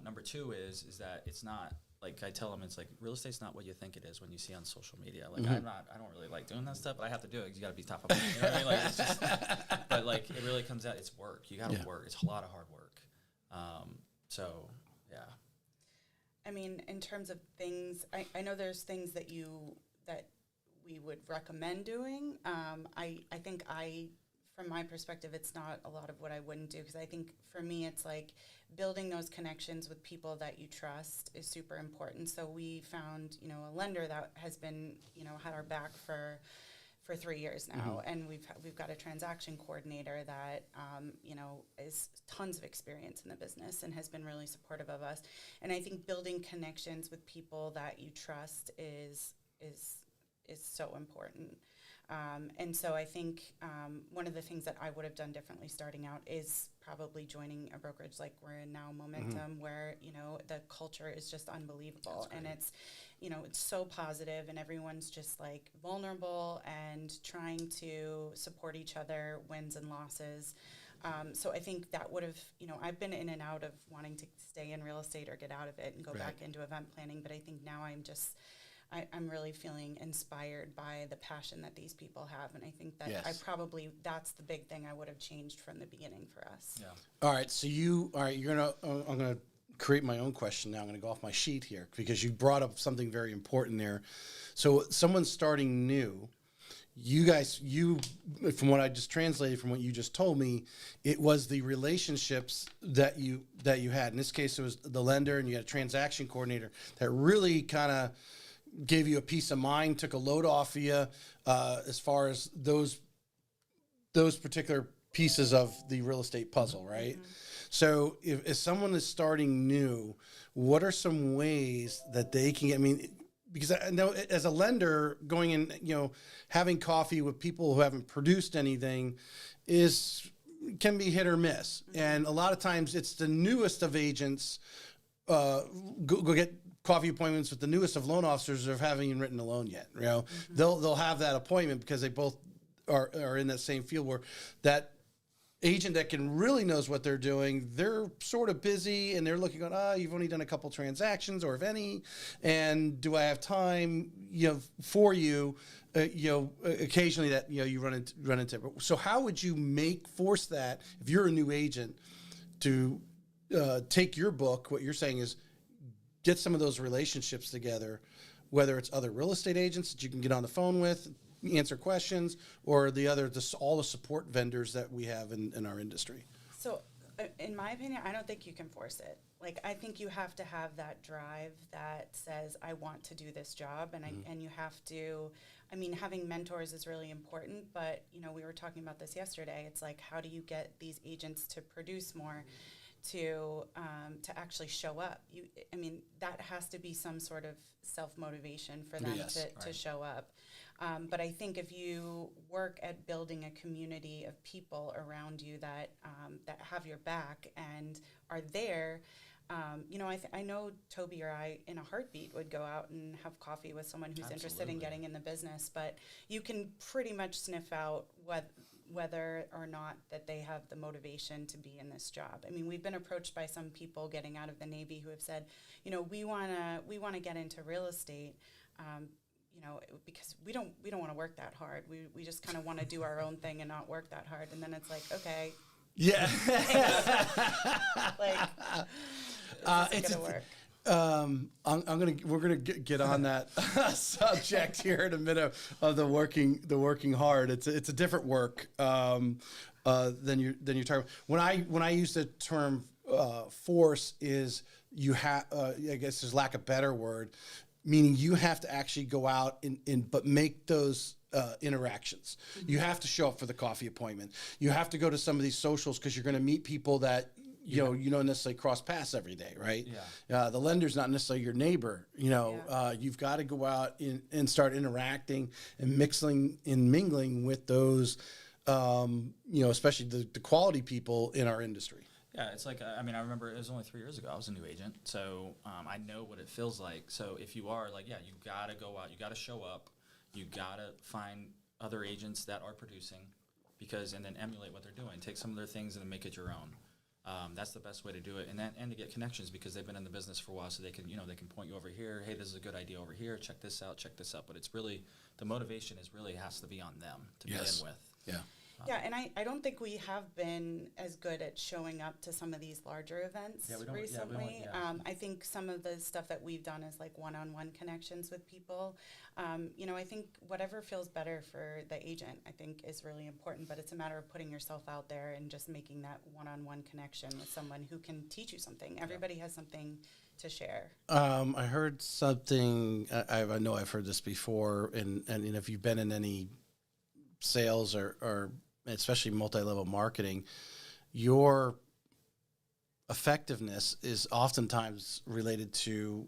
Number 2 is that it's not, like I tell them, it's like real estate's not what you think it is when you see on social media. Like I don't really like doing that stuff, but I have to do it because you got to be top of mind. You know what I mean? Like, it's just, but like it really comes out, it's work. You got to work. It's a lot of hard work. So yeah. In terms of things, I know there's things that we would recommend doing. I think from my perspective, it's not a lot of what I wouldn't do, because I think for me, it's like building those connections with people that you trust is super important. So we found, a lender that has been, had our back for 3 years now, and we've got a transaction coordinator that, is tons of experience in the business and has been really supportive of us. And I think building connections with people that you trust is so important. And so I think one of the things that I would have done differently starting out is probably joining a brokerage like we're in now, Momentum, where, the culture is just unbelievable. And it's, it's so positive, and everyone's just like vulnerable and trying to support each other, wins and losses. So I think that would have, I've been in and out of wanting to stay in real estate or get out of it and go back into event planning. But I think now I'm really feeling inspired by the passion that these people have. And I think that that's the big thing I would have changed from the beginning for us. Yeah. All right. So I'm going to create my own question now. I'm going to go off my sheet here because you brought up something very important there. So someone starting new, you guys, from what I just translated from what you just told me, it was the relationships that you had. In this case, it was the lender, and you had a transaction coordinator that really kind of gave you a peace of mind, took a load off of you as far as those particular pieces of the real estate puzzle, right? Mm-hmm. So if someone is starting new, what are some ways that they can get, I mean, because I know as a lender going in, having coffee with people who haven't produced anything can be hit or miss. Mm-hmm. And a lot of times it's the newest of agents, go get coffee appointments with the newest of loan officers who haven't even written a loan yet. Mm-hmm. They'll have that appointment because they both are in that same field where that agent that can really knows what they're doing, they're sort of busy and they're looking at, you've only done a couple transactions or if any, and do I have time, for you, occasionally that, you run into. So how would you force that if you're a new agent to take your book, what you're saying is get some of those relationships together, whether it's other real estate agents that you can get on the phone with, answer questions, or all the support vendors that we have in our industry? So in my opinion, I don't think you can force it. Like, I think you have to have that drive that says, I want to do this job, and mm-hmm. and you have to, having mentors is really important, but, we were talking about this yesterday. It's like, how do you get these agents to produce more, to actually show up? That has to be some sort of self-motivation for them to show up. But I think if you work at building a community of people around you that have your back and are there, I know Toby or I, in a heartbeat, would go out and have coffee with someone who's interested in getting in the business. But you can pretty much sniff out whether or not that they have the motivation to be in this job. We've been approached by some people getting out of the Navy who have said, we want to get into real estate. Because we don't want to work that hard. We just kind of want to do our own thing and not work that hard. And then it's like, okay. Yeah. It's gonna work. We're gonna get on that subject here in a minute of the working hard. It's a different work than you're talking about. When I use the term force, is you have I guess there's lack of better word, meaning you have to actually go out but make those interactions. Mm-hmm. You have to show up for the coffee appointment. You have to go to some of these socials because you're going to meet people that you don't necessarily cross paths every day, right? Yeah. The lender's not necessarily your neighbor. You've got to go out and start interacting and mingling with those, especially the quality people in our industry. Yeah, it's like, I remember it was only 3 years ago. I was a new agent, so I know what it feels like. So if you are, you got to go out, you got to show up, you got to find other agents that are producing, and then emulate what they're doing. Take some of their things and then make it your own. That's the best way to do it, and to get connections because they've been in the business for a while, so they can point you over here. Hey, this is a good idea over here. Check this out. But it's really, the motivation has to be on them to begin with. Yeah. Yeah, and I don't think we have been as good at showing up to some of these larger events recently. I think some of the stuff that we've done is like one-on-one connections with people. I think whatever feels better for the agent, I think, is really important, but it's a matter of putting yourself out there and just making that one-on-one connection with someone who can teach you something. Everybody has something to share. I heard something, I know I've heard this before, and if you've been in any sales or especially multi-level marketing, your effectiveness is oftentimes related to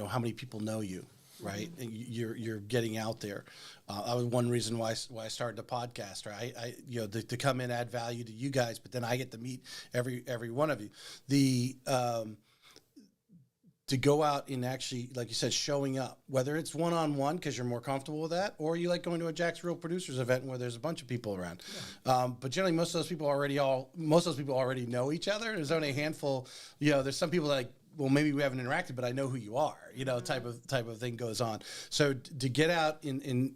how many people know you, right? Mm-hmm. And you're getting out there. That was one reason why I started the podcast, right? I to come in, add value to you guys, but then I get to meet every one of you. To go out and actually, like you said, showing up, whether it's one-on-one because you're more comfortable with that, or you like going to a Jacksonville producers event where there's a bunch of people around. Yeah. But generally, most of those people already know each other. There's only a handful. There's some people that maybe we haven't interacted, but I know who you are. Mm-hmm. type of thing goes on. So to get out in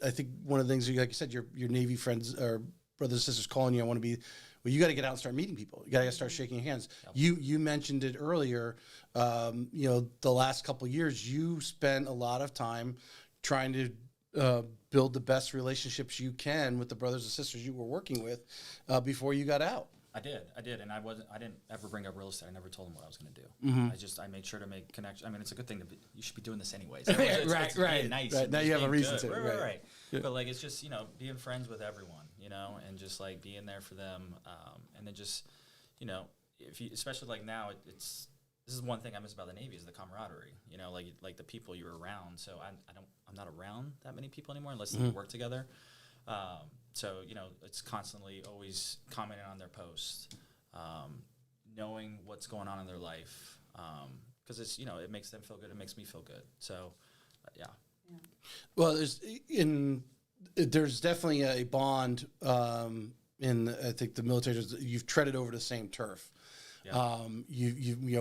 I think one of the things, like you said, your Navy friends or brothers and sisters calling you, I want to be well, you got to get out and start meeting people. You got to start shaking hands. You mentioned it earlier. The last couple of years, you spent a lot of time trying to build the best relationships you can with the brothers and sisters you were working with before you got out. I did, and I didn't ever bring up real estate. I never told them what I was going to do. I made sure to make connections. I mean, it's a good thing you should be doing this anyways. It's right. Nice. Right. Now you have a reason good. to. Right. Yeah. But like, it's just being friends with everyone, and just like being there for them, and then just if you, especially like now, this is one thing I miss about the Navy is the camaraderie. Like the people you're around. So I'm not around that many people anymore unless we work together. So, it's constantly always commenting on their posts, knowing what's going on in their life, because it's, it makes them feel good. It makes me feel good. So, yeah. Well, there's definitely a bond in, I think, the military. You've treaded over the same turf. Yeah.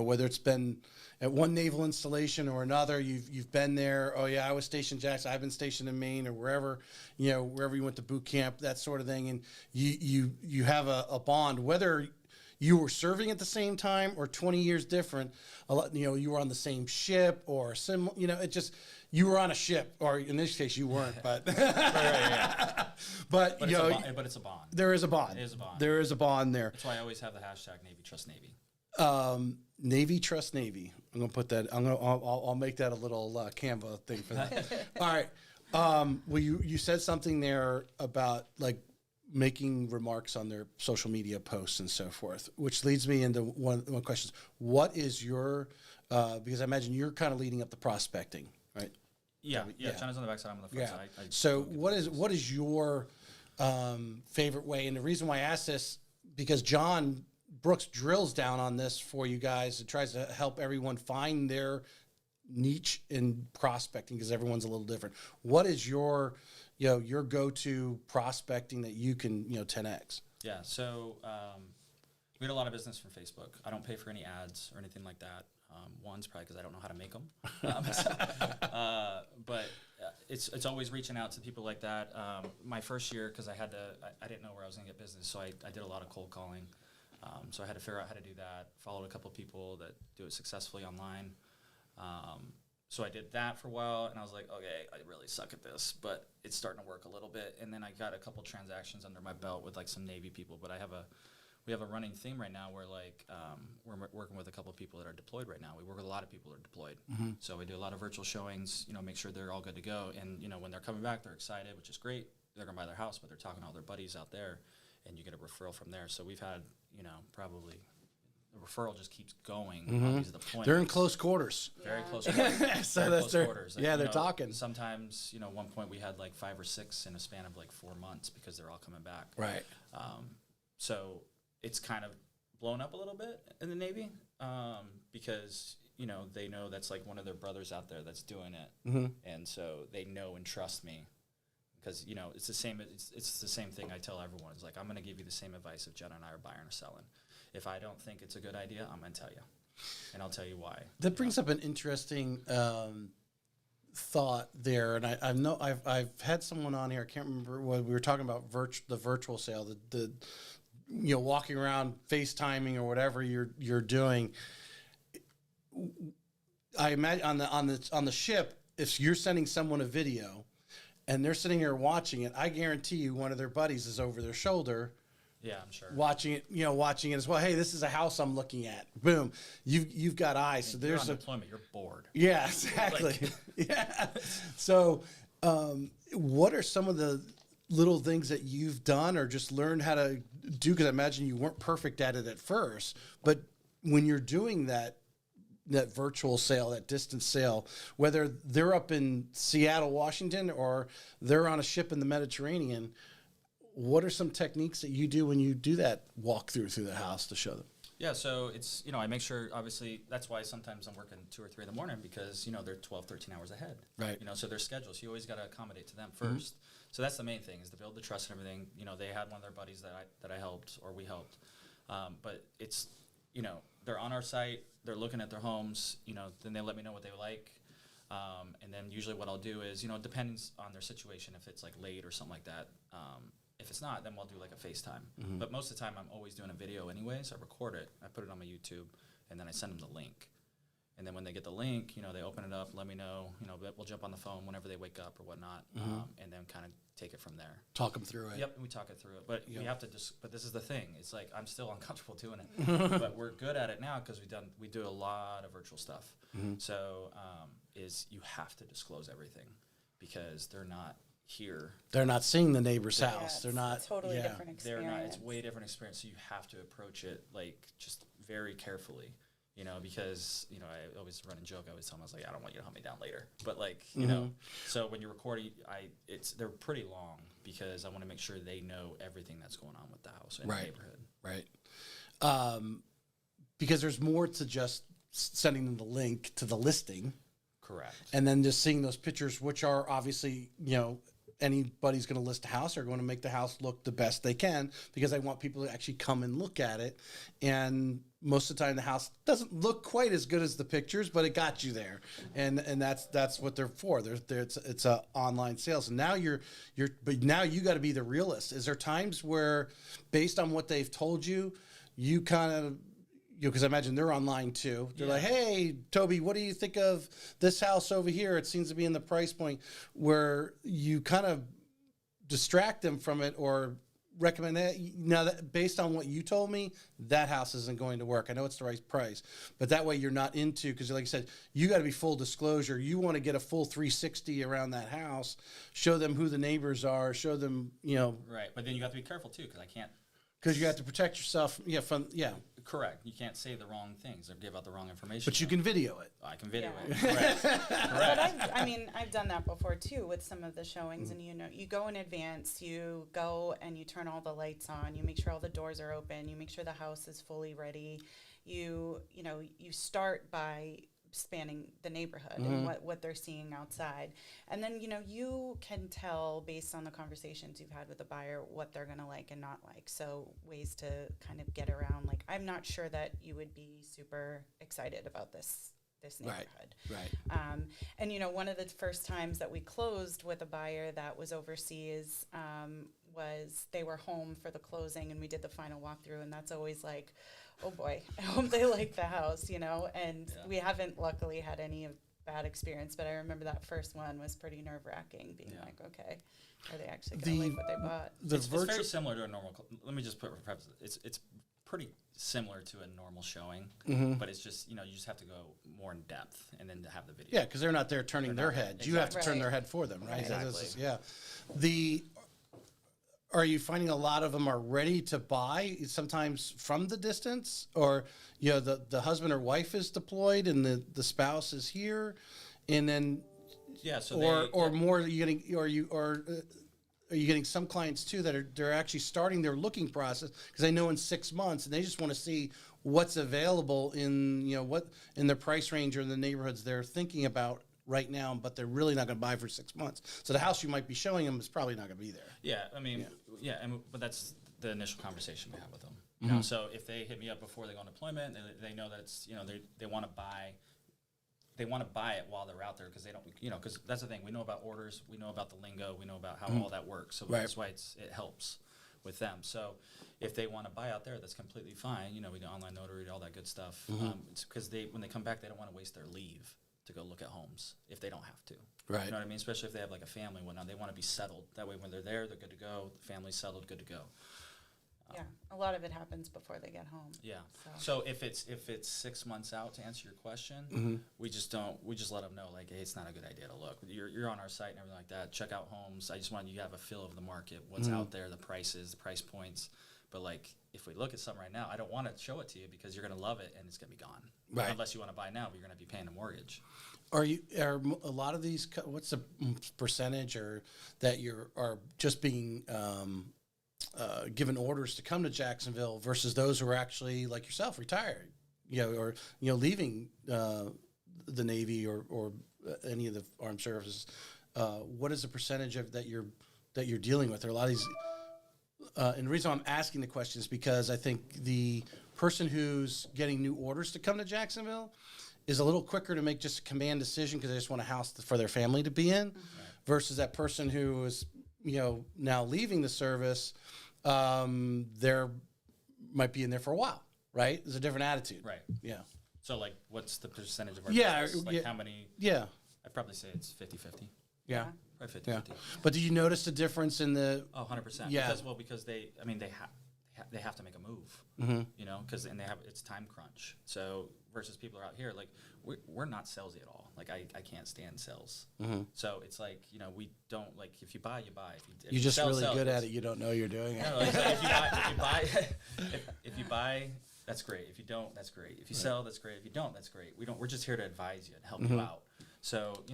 Whether it's been at one naval installation or another, you've been there. Oh yeah, I was stationed in Jackson. I've been stationed in Maine or wherever you went to boot camp, that sort of thing. And you have a bond, whether you were serving at the same time or 20 years different. You were on the same ship or you were on a ship, or in this case you weren't, but right. but it's a bond. There is a bond. It is a bond. There is a bond there. That's why I always have the hashtag Navy Trust Navy. Navy Trust Navy. I'm gonna put that. I'll make that a little Canva thing for that. All right. Well, you said something there about like making remarks on their social media posts and so forth, which leads me into one question. What is your? Because I imagine you're kind of leading up the prospecting, right? Yeah. Jenna's on the backside. I'm on the front side. So what is your favorite way? And the reason why I ask this, because John Brooks drills down on this for you guys and tries to help everyone find their niche in prospecting, because everyone's a little different. What is your go-to prospecting that you can 10x? Yeah. So we had a lot of business from Facebook. I don't pay for any ads or anything like that. One's probably because I don't know how to make them. But it's always reaching out to people like that. My first year, because I didn't know where I was going to get business, so I did a lot of cold calling. So I had to figure out how to do that. Followed a couple people that do it successfully online. So I did that for a while, and I was like, okay, I really suck at this, but it's starting to work a little bit. And then I got a couple transactions under my belt with like some Navy people. But we have a running theme right now where like we're working with a couple of people that are deployed right now. We work with a lot of people that are deployed. Mm-hmm. So we do a lot of virtual showings, make sure they're all good to go. And, when they're coming back, they're excited, which is great. They're going to buy their house, but they're talking to all their buddies out there, and you get a referral from there. So we've had, probably the referral just keeps going on these deployments. They're in close quarters. Very close quarters. So that's close quarters. Like, they're talking. Sometimes, at one point we had like 5 or 6 in a span of like 4 months because they're all coming back. Right. So it's kind of blown up a little bit in the Navy because, they know that's like one of their brothers out there that's doing it. Mm-hmm. And so they know and trust me. Because, it's the same. It's the same thing I tell everyone. It's like, I'm going to give you the same advice if Jenna and I are buying or selling. If I don't think it's a good idea, I'm going to tell you. And I'll tell you why. That brings up an interesting thought there. And I've had someone on here. I can't remember what we were talking about. The virtual sale, the walking around FaceTiming or whatever you're doing. I imagine on the ship, if you're sending someone a video and they're sitting here watching it, I guarantee you one of their buddies is over their shoulder. Yeah, I'm sure. Watching it as well. Hey, this is a house I'm looking at. Boom. You've got eyes. So there's on deployment. You're bored. Yeah, exactly. Yeah. So, what are some of the little things that you've done or just learned how to do? Because I imagine you weren't perfect at it at first, but when you're doing that virtual sale, that distance sale, whether they're up in Seattle, Washington, or they're on a ship in the Mediterranean, what are some techniques that you do when you do that walkthrough through the house to show them? Yeah, so it's, I make sure, obviously, that's why sometimes I'm working 2 or 3 in the morning because, they're 12, 13 hours ahead. Right. So their schedules, you always got to accommodate to them first. Mm-hmm. So that's the main thing is to build the trust and everything. They had one of their buddies that I helped or we helped. But it's, they're on our site, they're looking at their homes, then they let me know what they like. And then usually what I'll do is, it depends on their situation. If it's like late or something like that, If it's not, then we'll do like a FaceTime. But most of the time, I'm always doing a video anyway, so I record it, I put it on my YouTube, and then I send them the link. And then when they get the link, they open it up, let me know, we'll jump on the phone whenever they wake up or whatnot, and then kind of take it from there. Talk them through it. Yep, and we talk it through it. But we have to but this is the thing. It's like I'm still uncomfortable doing it. But we're good at it now because we do a lot of virtual stuff. So you have to disclose everything because they're not here. They're not seeing the neighbor's house. Yeah, they're not a totally different experience. They're not. It's way different experience. So you have to approach it like just very carefully. Because, I always run and joke. I always tell them, I was like, I don't want you to hunt me down later. But, so when you're recording, they're pretty long because I want to make sure they know everything that's going on with the house and the neighborhood. Right. Because there's more to just sending them the link to the listing. Correct. And then just seeing those pictures, which are obviously, anybody's going to list a house or going to make the house look the best they can because I want people to actually come and look at it. And most of the time the house doesn't look quite as good as the pictures, but it got you there. And that's what they're for. It's a online sales. And now but now you got to be the realist. Is there times where based on what they've told you, you kind of, because I imagine they're online too. They're like, hey, Toby, what do you think of this house over here? It seems to be in the price point where you kind of distract them from it or recommend that. Now, that based on what you told me, that house isn't going to work. I know it's the right price, but that way you're not into, because like I said, you got to be full disclosure. You want to get a full 360 around that house, show them who the neighbors are, show them, Right, but then you have to be careful too because I can't. Because you have to protect yourself, Correct. You can't say the wrong things or give out the wrong information. But you can video it. I can video Yeah. it. Correct. But I've done that before too with some of the showings, and you go in advance, you go and you turn all the lights on, you make sure all the doors are open, you make sure the house is fully ready. You start by spanning the neighborhood and what they're seeing outside. And then, you can tell based on the conversations you've had with the buyer what they're going to like and not like. So ways to kind of get around, like, I'm not sure that you would be super excited about this neighborhood. Right. And, one of the first times that we closed with a buyer that was overseas was they were home for the closing and we did the final walkthrough, and that's always like, oh boy, I hope they like the house, and we haven't luckily had any bad experience, but I remember that first one was pretty nerve-wracking, being like, okay, are they actually going to like what they bought? It's very similar to a normal, let me just put preface, it's pretty similar to a normal showing, but it's just, you just have to go more in depth and then to have the video. Yeah, because they're not there turning their heads. You have to turn their head for them, right? Exactly. Are you finding a lot of them are ready to buy sometimes from the distance, or the husband or wife is deployed and the spouse is here, and then more are you getting some clients too that they're actually starting their looking process because they know in 6 months and they just want to see what's available in what in their price range or in the neighborhoods they're thinking about right now, but they're really not going to buy for 6 months. So the house you might be showing them is probably not going to be there. Yeah, but that's the initial conversation we have with them. So if they hit me up before they go on deployment, they know that it's they want to buy. They want to buy it while they're out there because they don't, because that's the thing. We know about orders, we know about the lingo, we know about how all that works. So that's why it helps with them. So if they want to buy out there, that's completely fine. We do online notary, all that good stuff. It's because when they come back, they don't want to waste their leave to go look at homes if they don't have to. Right. You know what I mean? Especially if they have like a family and whatnot. They want to be settled. That way when they're there, they're good to go. The family's settled, good to go. Yeah, a lot of it happens before they get home. Yeah. So if it's 6 months out, to answer your question, we just let them know, like, hey, it's not a good idea to look. You're on our site and everything like that. Check out homes. I just want you to have a feel of the market, what's out there, the prices, the price points. But like, if we look at something right now, I don't want to show it to you because you're going to love it and it's going to be gone. Right. Unless you want to buy now, but you're going to be paying a mortgage. Are a lot of these? What's the percentage or that are just being given orders to come to Jacksonville versus those who are actually like yourself retired, or leaving the Navy or any of the armed services? What is the percentage of that you're dealing with? There are a lot of these, and the reason I'm asking the question is because I think the person who's getting new orders to come to Jacksonville is a little quicker to make just a command decision because they just want a house for their family to be in, versus that person who is now leaving the service, they're might be in there for a while, right? There's a different attitude. Right. Yeah. So, like, what's the percentage of our Yeah, business? Like, yeah. how many? Yeah. I'd probably say it's 50-50. Yeah. Probably 50-50. Yeah. But did you notice a difference in the? Oh, 100%. Yeah. Because they have to make a move, because they have it's time crunch. So versus people are out here like we're not salesy at all. Like I can't stand sales. So it's like we don't like if you buy you buy. If You're just sell, really sell, good at it. You don't know you're doing it. No, like, so if you buy, that's great. If you don't, that's great. If you sell, that's great. If you don't, that's great. We're just here to advise you and help you out. So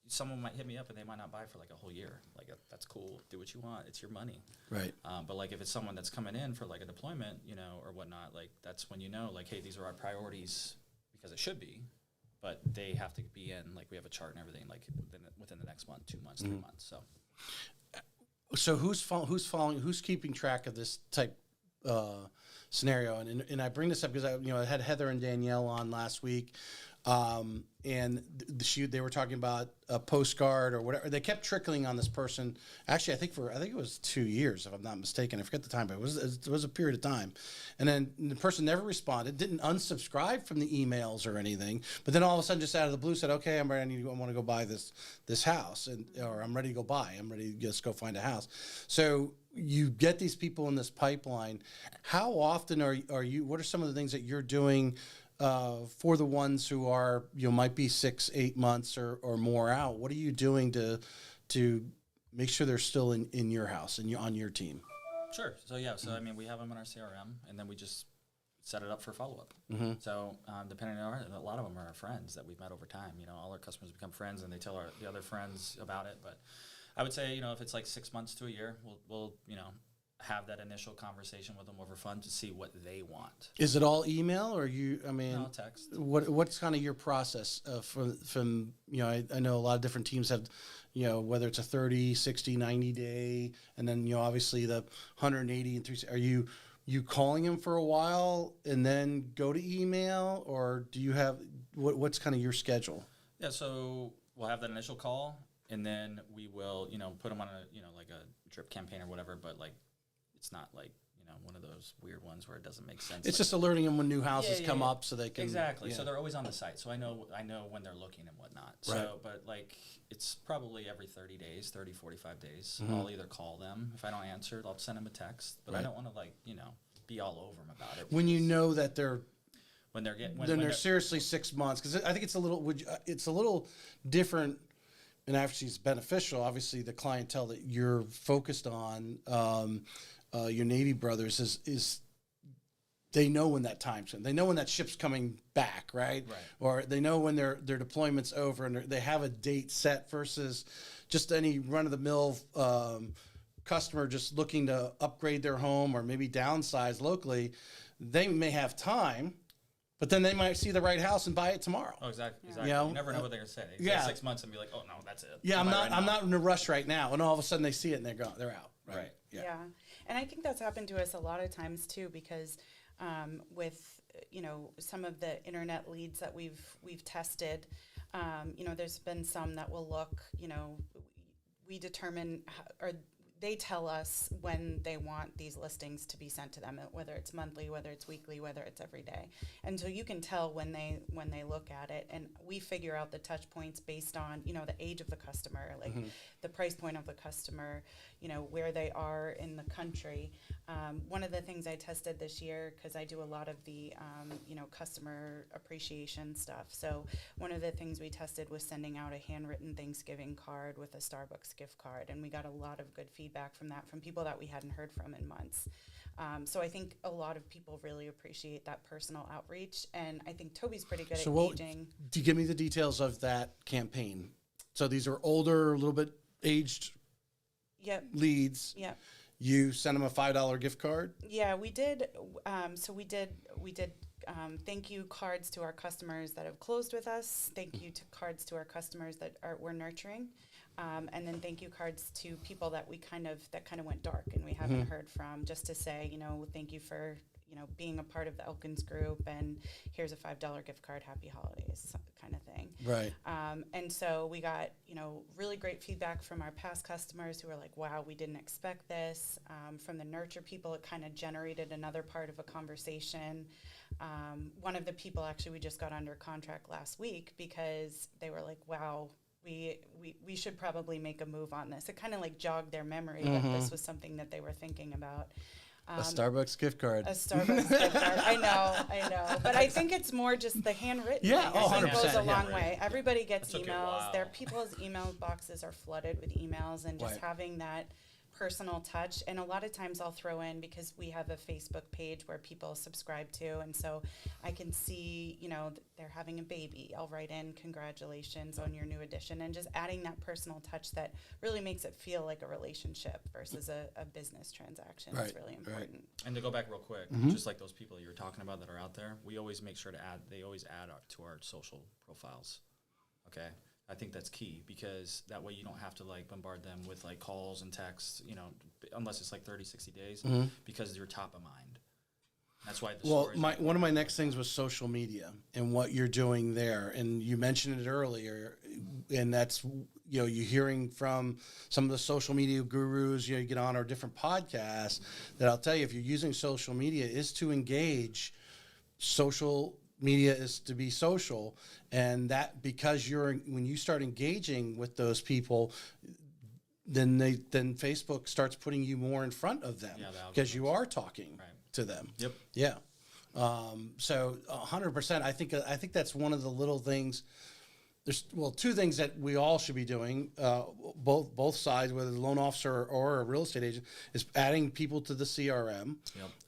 someone might hit me up and they might not buy for like a whole year. Like that's cool. Do what you want. It's your money. Right. But like if it's someone that's coming in for like a deployment, or whatnot, like that's when like, hey, these are our priorities because it should be, but they have to be in. Like we have a chart and everything. Like within the next month, 2 months, 3 months. So who's keeping track of this type scenario? And I bring this up because I had Heather and Danielle on last week. And they were talking about a postcard or whatever. They kept trickling on this person. Actually, I think it was 2 years, if I'm not mistaken. I forget the time, but it was a period of time. And then the person never responded, didn't unsubscribe from the emails or anything. But then all of a sudden, just out of the blue, said, "Okay, I'm ready. I want to go buy this house, or I'm ready to go buy. I'm ready to just go find a house." So you get these people in this pipeline. How often are you? What are some of the things that you're doing? For the ones who are, might be 6-8 months or more out, what are you doing to make sure they're still in your house and on your team? Sure. So we have them in our CRM, and then we just set it up for follow up. So depending on a lot of them are our friends that we've met over time. All our customers become friends, and they tell the other friends about it. But I would say, if it's like 6 months to a year, we'll have that initial conversation with them over phone to see what they want. Is it all email or No, text. What's kind of your process from I know a lot of different teams have, whether it's a 30, 60, 90 day, and then, obviously the 180 and 3. Are you calling them for a while and then go to email, or do you have, what's kind of your schedule? Yeah. So we'll have that initial call, and then we will, put them on a, like a drip campaign or whatever, but like, it's not like, one of those weird ones where it doesn't make sense. It's just alerting them when new houses come up so they can. Exactly. Yeah. So they're always on the site. So I know when they're looking and whatnot. Right. So, but like, it's probably every 30 days, 30, 45 days. I'll either call them. If I don't answer, I'll send them a text. But I don't want to be all over them about it. When you know that they're. When they're getting. Then they're seriously 6 months. Because I think it's a little different. And actually, it's beneficial. Obviously, the clientele that you're focused on, your Navy brothers, is they know when that time's in. They know when that ship's coming back, right? Right. Or they know when their deployment's over, and they have a date set versus just any run-of-the-mill customer just looking to upgrade their home or maybe downsize locally. They may have time. But then they might see the right house and buy it tomorrow. Oh, exactly. You know? You never know what they're going to say. They say 6 months and be like, oh, no, that's it. Yeah, I'm not in a rush right now. And all of a sudden they see it and they're out. Right. Yeah. And I think that's happened to us a lot of times too, because with, some of the internet leads that we've tested, there's been some that will look, we determine or they tell us when they want these listings to be sent to them, whether it's monthly, whether it's weekly, whether it's every day. And so you can tell when they look at it, and we figure out the touch points based on, the age of the customer, like the price point of the customer, where they are in the country. One of the things I tested this year, because I do a lot of the, customer appreciation stuff. So one of the things we tested was sending out a handwritten Thanksgiving card with a Starbucks gift card. And we got a lot of good feedback from that, from people that we hadn't heard from in months. So I think a lot of people really appreciate that personal outreach. And I think Toby's pretty good at gauging. Do you give me the details of that campaign? So these are older, a little bit aged leads. Yep. You send them a $5 gift card? Yeah, we did. So we did thank you cards to our customers that have closed with us. Thank you to cards to our customers that we're nurturing. And then thank you cards to people that that kind of went dark and we haven't heard from, just to say, thank you for, being a part of the Elkins group, and here's a $5 gift card, happy holidays kind of thing. Right. And so we got, really great feedback from our past customers who were like, wow, we didn't expect this. From the nurture people, it kind of generated another part of a conversation. One of the people actually we just got under contract last week because they were like, wow, we should probably make a move on this. It kind of like jogged their memory that this was something that they were thinking about. A Starbucks gift card. A Starbucks gift card. I know. But I think it's more just the handwritten Yeah, thing. I think 100%, goes a long yeah. way. Everybody gets That took a emails. while. Their people's email boxes are flooded with emails, and just Right. having that personal touch. And a lot of times I'll throw in, because we have a Facebook page where people subscribe to, and so I can see, they're having a baby. I'll write in congratulations on your new addition, and just adding that personal touch that really makes it feel like a relationship versus a business transaction is Right, really right. important. And to go back real quick, just like those people you were talking about that are out there, we always make sure to add. They always add to our social profiles. Okay, I think that's key, because that way you don't have to like bombard them with like calls and texts, unless it's like 30, 60 days, because you're top of mind. That's why the Well, stories. one of my next things was social media and what you're doing there. And you mentioned it earlier, and that's, you're hearing from some of the social media gurus, you get on our different podcasts, that I'll tell you, if you're using social media, is to engage. Social media is to be social, and that, because when you start engaging with those people, then Facebook starts putting you more in front of them, because you are talking to them. Yep. Yeah. So 100%. I think that's one of the little things. There's two things that we all should be doing, both sides, whether the loan officer or a real estate agent, is adding people to the CRM.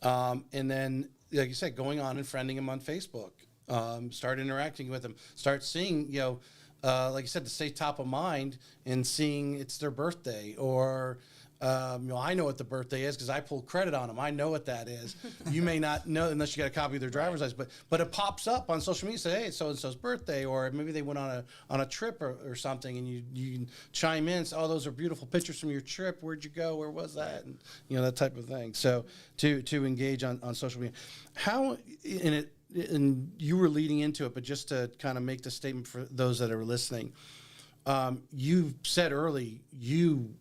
Yep. And then, like you said, going on and friending them on Facebook, start interacting with them, start seeing, like you said, to stay top of mind and seeing it's their birthday, or, I know what the birthday is because I pulled credit on them. I know what that is. You may not know unless you got a copy of their driver's license, but it pops up on social media. Say, hey, it's so-and-so's birthday, or maybe they went on a trip or something, and you can chime in. Say, oh, those are beautiful pictures from your trip. Where'd you go? Where was that? And that type of thing. So to engage on social media, how in it. And you were leading into it, but just to kind of make the statement for those that are listening, you said early, you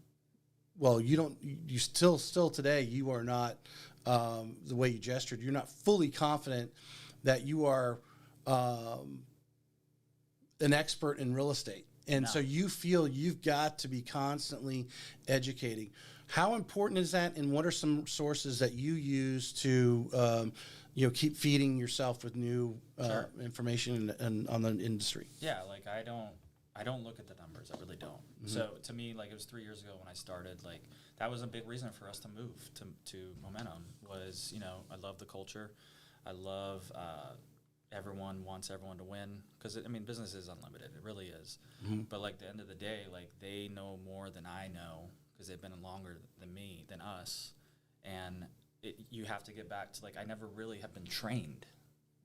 still today, you are not, the way you gestured, you're not fully confident that you are an expert in real estate. And so you feel you've got to be constantly educating. How important is that, and what are some sources that you use to keep feeding yourself with new information and on the industry? Yeah, like I don't look at the numbers. I really don't. So to me, like, it was 3 years ago when I started, like, that was a big reason for us to move to Momentum was, I love the culture. I love everyone wants everyone to win, because, business is unlimited. It really is. But, like, at the end of the day, like, they know more than I know because they've been in longer than us. And you have to get back to, like, I never really have been trained.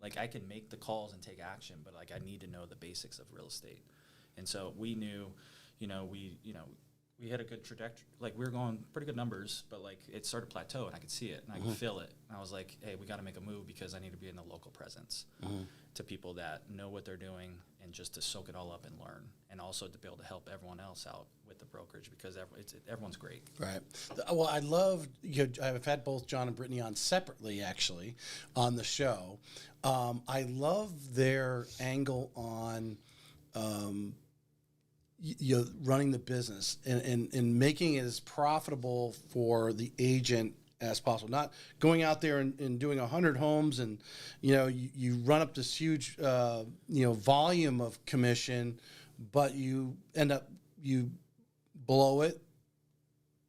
Like, I can make the calls and take action, but, like, I need to know the basics of real estate. And so we knew, we had a good trajectory. Like, we were going pretty good numbers, but, like, it started to plateau, and I could see it, and I could feel it. And I was like, hey, we got to make a move, because I need to be in the local presence to people that know what they're doing, and just to soak it all up and learn, and also to be able to help everyone else out with the brokerage, because everyone's great. Right. Well, I love, I've had both John and Brittany on separately, actually, on the show. I love their angle on running the business and making it as profitable for the agent as possible. Not going out there and doing 100 homes, and you run up this huge volume of commission, but you end up, you blow it,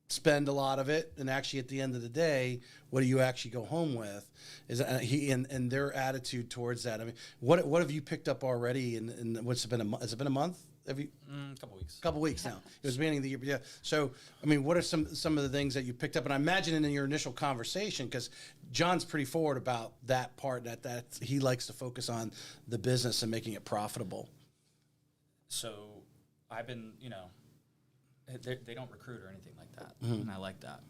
spend a lot of it, and actually at the end of the day, what do you actually go home with? Is and their attitude towards that. What have you picked up already? And what's it been? Has it been a month? Have you? Couple weeks now. It was beginning of the year. Yeah. So, what are some of the things that you picked up? And I imagine in your initial conversation, because John's pretty forward about that part, that he likes to focus on the business and making it profitable. So I've been, they don't recruit or anything like that. And I like that,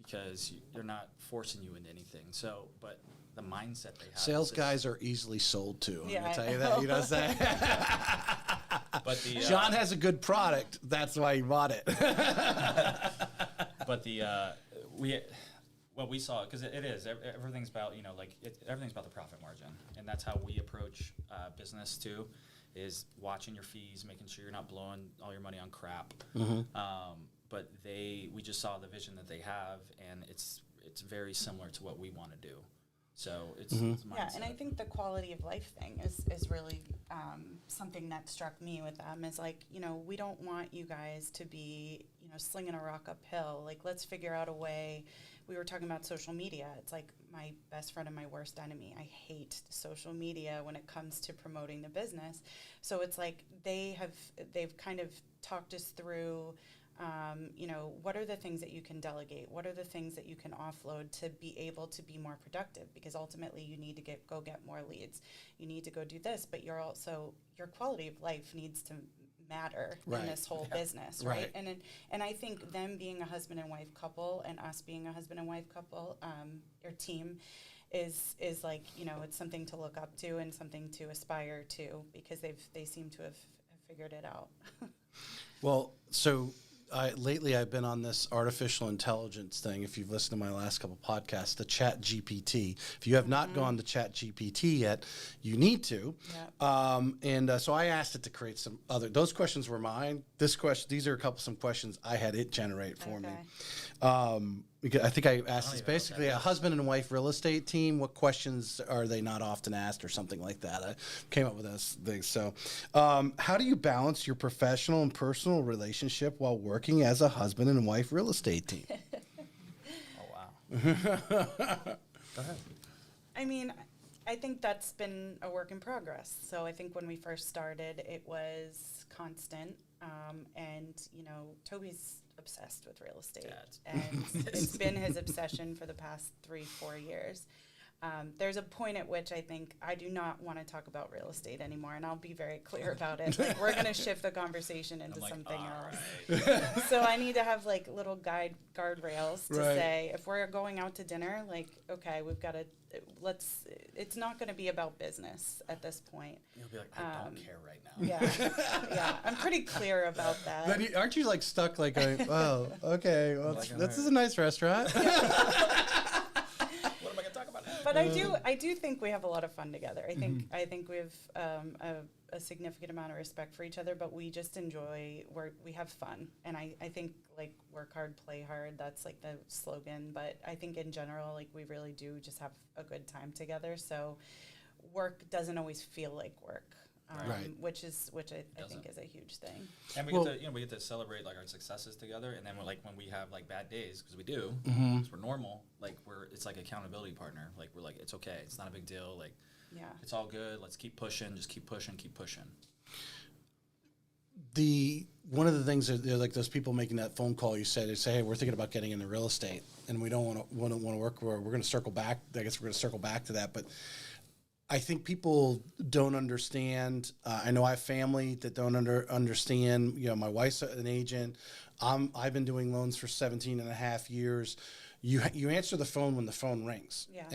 because they're not forcing you into anything. So, but the mindset they have. Sales It's- guys are easily sold to. I'm Yeah, gonna I tell you that. You know what I'm saying? But the John has a good product. That's why he bought it. but what we saw, because it is everything's about everything's about the profit margin, and that's how we approach business too, is watching your fees, making sure you're not blowing all your money on crap. But we just saw the vision that they have, and it's very similar to what we want to do. So it's Yeah, and I think the quality of life thing is really something that struck me with them is like, we don't want you guys to be, slinging a rock uphill. Like, let's figure out a way. We were talking about social media. It's like my best friend and my worst enemy. I hate social media when it comes to promoting the business. So it's like they've kind of talked us through what are the things that you can delegate? What are the things that you can offload to be able to be more productive? Because ultimately you need to go get more leads. You need to go do this, but your quality of life needs to matter in this whole business, right? And I think them being a husband and wife couple and us being a husband and wife couple, your team is like, it's something to look up to and something to aspire to, because they seem to have figured it out. Well, so lately I've been on this artificial intelligence thing. If you've listened to my last couple podcasts, the Chat GPT. If you have not gone to Chat GPT yet, you need to. Yep. So I asked it to create some other. Those questions were mine. These are some questions I had it generate for me. Because I think I asked this basically a husband and wife real estate team. What questions are they not often asked, or something like that? I came up with this thing. So, how do you balance your professional and personal relationship while working as a husband and wife real estate team? Oh wow! Go ahead. I mean, I think that's been a work in progress. So I think when we first started, it was constant, and Toby's obsessed with real estate, and it's been his obsession for the past 3-4 years. There's a point at which I think I do not want to talk about real estate anymore, and I'll be very clear about it. Like, we're going to shift the conversation into something else. Right. So I need to have like little guardrails to say, if we're going out to dinner, like, okay, we've got to, it's not going to be about business at this point. You'll be like, I don't care right now. Yeah, I'm pretty clear about that. Then aren't you like stuck like, oh, okay, well, this is a nice restaurant. But I do think we have a lot of fun together. I think we have a significant amount of respect for each other, but we just we have fun. And I think like work hard, play hard, that's like the slogan. But I think in general, like we really do just have a good time together. So work doesn't always feel like work. Which I think is a huge thing. And we get to celebrate like our successes together, and then when we have like bad days, because we do, because we're normal, like it's like accountability partner. Like we're like, it's okay, it's not a big deal. Like, it's all good. Let's keep pushing. Just keep pushing. One of the things that like those people making that phone call, you said, they say, hey, we're thinking about getting into real estate, and we don't want to work where we're going to circle back. I guess we're going to circle back to that, but I think people don't understand. I know I have family that don't understand. My wife's an agent. I've been doing loans for 17 and a half years. You answer the phone when the phone rings. Yeah.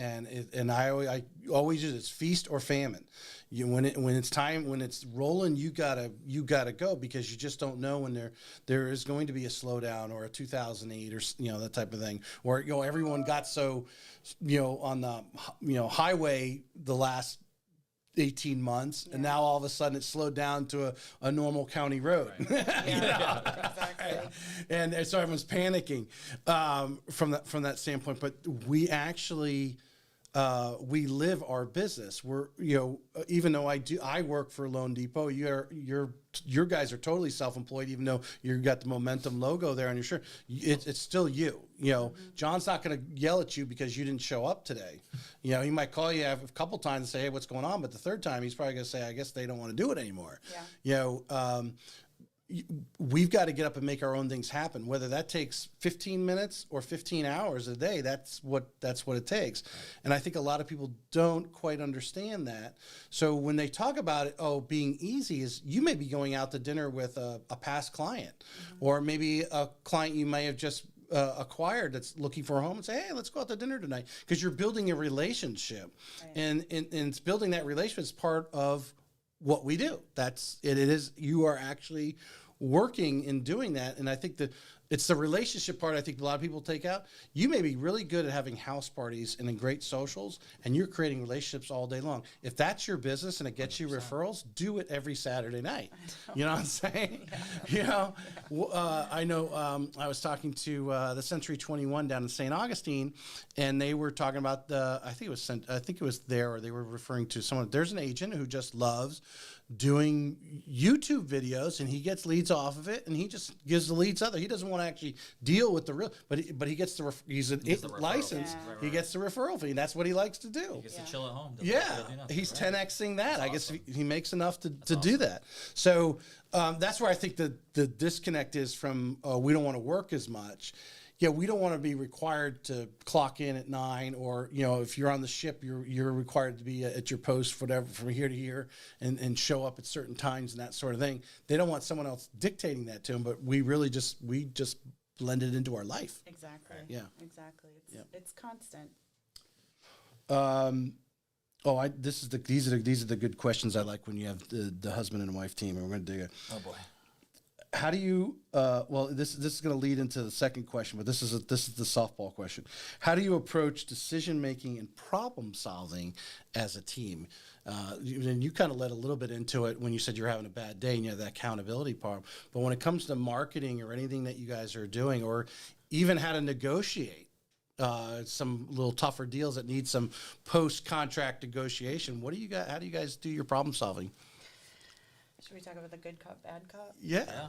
And I always use it's feast or famine. When it's rolling, you gotta go, because you just don't know when there is going to be a slowdown or a 2008 or that type of thing, or everyone got so on the highway the last 18 months, and now all of a sudden it's slowed down to a normal county road. Right. Exactly. And so everyone's panicking from that standpoint. But we actually we live our business. We're even though I work for Loan Depot, your guys are totally self-employed, even though you got the Momentum logo there on your shirt. It's still you. John's not going to yell at you because you didn't show up today. He might call you a couple times and say, hey, what's going on? But the third time, he's probably going to say, I guess they don't want to do it anymore. Yeah. We've got to get up and make our own things happen. Whether that takes 15 minutes or 15 hours a day, that's what it takes. Right. And I think a lot of people don't quite understand that. So when they talk about it, being easy, is you may be going out to dinner with a past client, or maybe a client you may have just acquired that's looking for a home and say, hey, let's go out to dinner tonight, because you're building a relationship, Right. and it's building that relationship is part of what we do. That's it. It is, you are actually working in doing that, and I think that it's the relationship part I think a lot of people take out. You may be really good at having house parties and in great socials, and you're creating relationships all day long. If that's your business and it gets 100%. You referrals, do it every Saturday night. You know what I'm saying? Yeah. You know, I know I was talking to the Century 21 down in St. Augustine, and they were talking about I think it was there, or they were referring to someone. There's an agent who just loves doing YouTube videos, and he gets leads off of it, and he just gives the leads other. He doesn't want to actually deal with the real, but he gets the he's licensed. Yeah. He gets the referral fee. And that's what he likes to do. He gets to chill at home. He's 10xing that. I guess awesome. he makes enough to awesome. do that. So that's where I think the disconnect is from. We don't want to work as much. Yeah, we don't want to be required to clock in at 9, or, you know, if you're on the ship, you're required to be at your post, whatever, from here to here, and show up at certain times and that sort of thing. They don't want someone else dictating that to them, but we just blend it into our life. Exactly. Yeah. Exactly. It's constant. These are the good questions I like when you have the husband and wife team, and we're going to dig it. Oh boy. How do you? This is going to lead into the second question, but this is the softball question. How do you approach decision making and problem solving as a team? And you kind of led a little bit into it when you said you're having a bad day and you have that accountability part. But when it comes to marketing or anything that you guys are doing, or even how to negotiate some little tougher deals that need some post contract negotiation, what do you got? How do you guys do your problem solving? Should we talk about the good cop, bad cop? Yeah.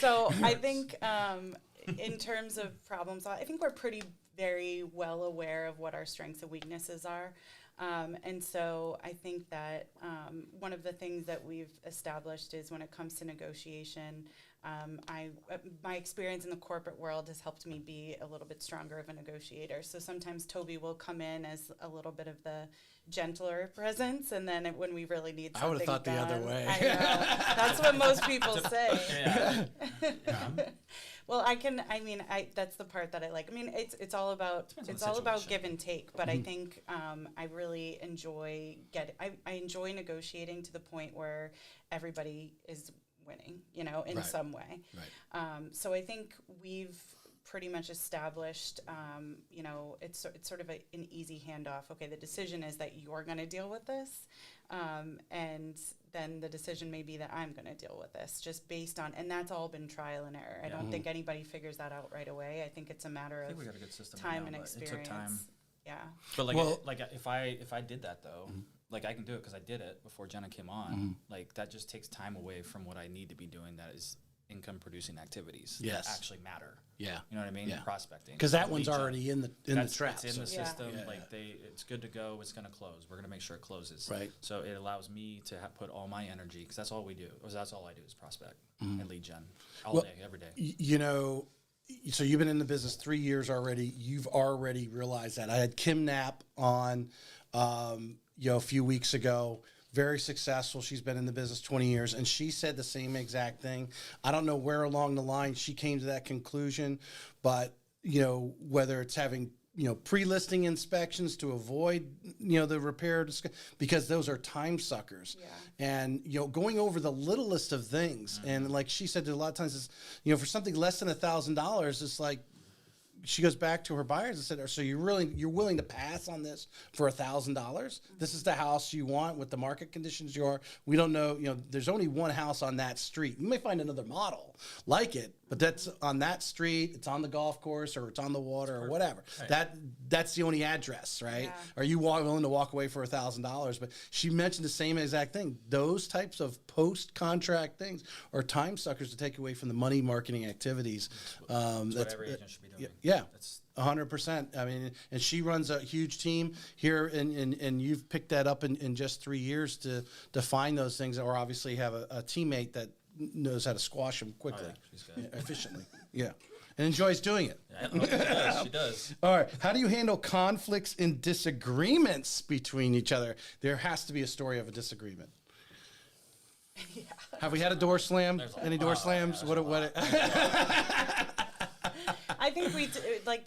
So I think in terms of problems, I think we're very well aware of what our strengths and weaknesses are. And so I think that one of the things that we've established is when it comes to negotiation, my experience in the corporate world has helped me be a little bit stronger of a negotiator. So sometimes Toby will come in as a little bit of the gentler presence, and then when we really need something I would have thought done, the other way. I know. That's what most people say. Yeah. Well, that's the part that I like. I mean, it's all about give and take, but I think I really enjoy I enjoy negotiating to the point where everybody is winning, in Right. some way. Right. So I think we've pretty much established, it's sort of an easy handoff. Okay, the decision is that you're going to deal with this, and then the decision may be that I'm going to deal with this, just based on, and that's all been trial and error. I don't think anybody figures that out right away. I think it's a matter of we got a good system time right now, and but experience. It took time. Yeah. But if I did that though, like I can do it because I did it before Jenna came on. Like that just takes time away from what I need to be doing. That is income producing activities that actually matter. Yeah. You know what I mean? Yeah. Prospecting. Because that one's already in the trap. It's in the system. Yeah. Like it's good to go. It's going to close. We're going to make sure it closes. Right. So it allows me to put all my energy, because that's all we do. Or that's all I do is prospect and lead gen all day, every day. So you've been in the business 3 years already. You've already realized that. I had Kim Knapp on, a few weeks ago. Very successful. She's been in the business 20 years, and she said the same exact thing. I don't know where along the line she came to that conclusion, but whether it's having pre-listing inspections to avoid the repair, because those are time suckers. Yeah. And going over the littlest of things, and like she said, a lot of times, it's, for something less than $1,000, it's like. She goes back to her buyers and said, so you're willing to pass on this for $1,000? This is the house you want with the market conditions you are. We don't know, there's only one house on that street. You may find another model like it, but that's on that street, it's on the golf course, or it's on the water, or whatever. Right. That's the only address, right? Yeah. Are you willing to walk away for $1,000? But she mentioned the same exact thing. Those types of post-contract things are time suckers to take away from the money marketing activities. That's what every agent should be doing. Yeah. 100%. I mean, and she runs a huge team here, and you've picked that up in just 3 years to find those things, or obviously have a teammate that knows how to squash them quickly, she's good. Efficiently. Yeah, and enjoys doing it. Yeah, she does. All right. How do you handle conflicts and disagreements between each other? There has to be a story of a disagreement. Yeah. Have we had a door slam? Any door slams? What? think like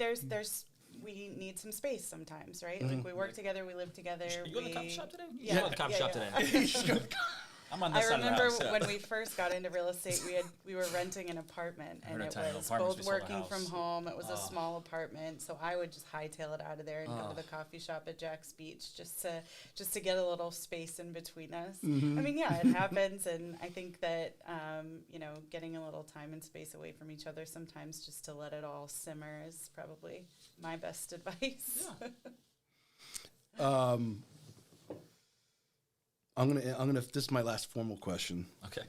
we need some space sometimes, right? Like we work together, we live together. You go to the coffee shop today? You Yeah, go to the coffee shop today. I'm on this I side of the remember house, yeah. when we first got into real estate, we were renting an apartment, and it was both working from home. It was a small apartment, so I would just hightail it out of there and go to the coffee shop at Jack's Beach just to get a little space in between us. I mean, yeah, it happens, and I think that getting a little time and space away from each other sometimes just to let it all simmer is probably my best advice. Yeah. I'm gonna. This is my last formal question. Okay.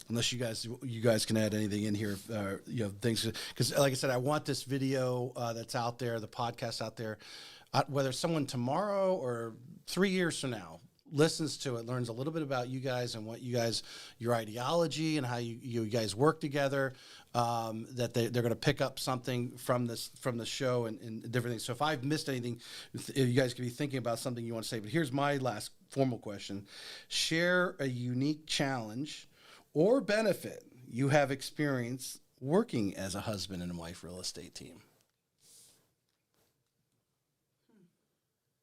Unless you guys can add anything in here, things, because like I said, I want this video that's out there, the podcast out there, whether someone tomorrow or 3 years from now listens to it, learns a little bit about you guys and your ideology and how you guys work together, that they're going to pick up something from the show and different things. So if I've missed anything, you guys could be thinking about something you want to say. But here's my last formal question. Share a unique challenge or benefit you have experienced working as a husband and wife real estate team.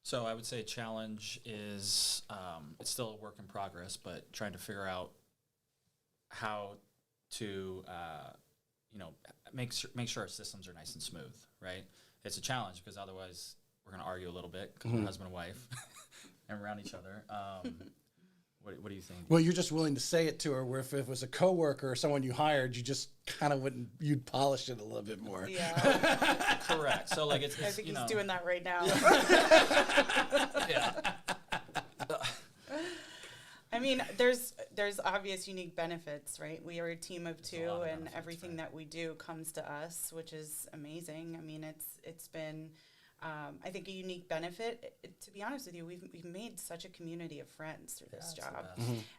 So I would say challenge is it's still a work in progress, but trying to figure out how to make sure our systems are nice and smooth, right? It's a challenge because otherwise we're going to argue a little bit because we're husband and wife and around each other. What do you think? Well, you're just willing to say it to her, where if it was a coworker or someone you hired, you just kind of you'd polish it a little bit more. Yeah. Correct. So like it's I think he's doing that right now. Yeah. I mean, there's obvious unique benefits, right? We are a team of two, a lot of and benefits, everything that we do comes to us, which is amazing. I mean, it's been, I think, a unique benefit. To be honest with you, we've made such a community of friends through this job,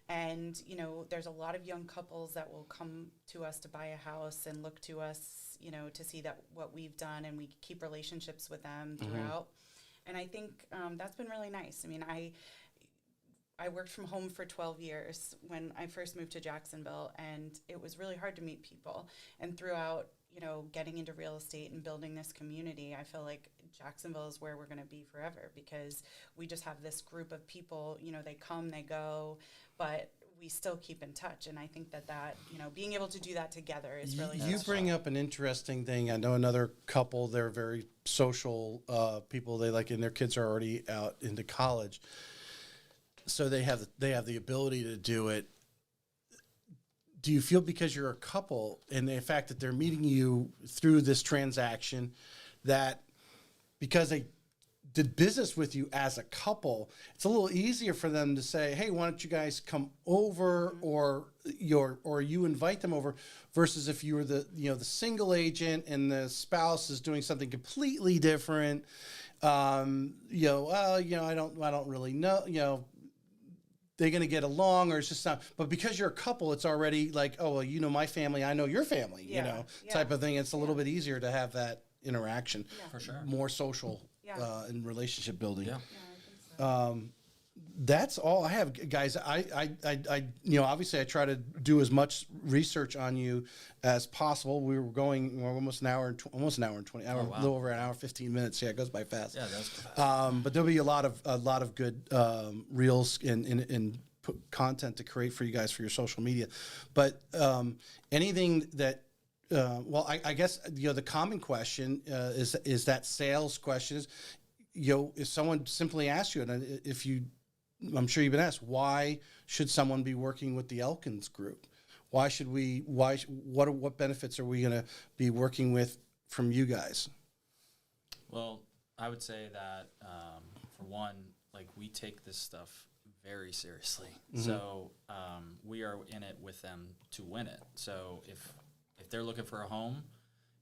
and there's a lot of young couples that will come to us to buy a house and look to us, to see that what we've done, and we keep relationships with them throughout. And I think that's been really nice. I mean, I worked from home for 12 years when I first moved to Jacksonville, and it was really hard to meet people. And throughout, getting into real estate and building this community, I feel like Jacksonville is where we're going to be forever, because we just have this group of people, they come, they go, but we still keep in touch. And I think that being able to do that together is really You bring up an interesting thing. I know another couple, they're very social people. They and their kids are already out into college. So they have the ability to do it. Do you feel, because you're a couple and the fact that they're meeting you through this transaction, that because they did business with you as a couple, it's a little easier for them to say, hey, why don't you guys come over, or you invite them over, versus if you were the single agent and the spouse is doing something completely different, I don't really know, they're going to get along, or it's just not. But because you're a couple, it's already like, oh, well, my family, I know your family, type of thing. It's a little bit easier to have that interaction. Yeah. For sure. More social and relationship building. Yeah. I think so. That's all I have, guys. I obviously I try to do as much research on you as possible. We're almost an hour and 20, a little over an hour, 15 minutes. Yeah, it goes by fast. Yeah, that's but there'll be a lot of good reels and content to create for you guys for your social media. But anything that I guess the common question is that sales question is, if someone simply asks you, and I'm sure you've been asked, why should someone be working with the Elkins group? What benefits are we going to be working with from you guys? Well, I would say that for one, we take this stuff very seriously. So we are in it with them to win it. So if they're looking for a home,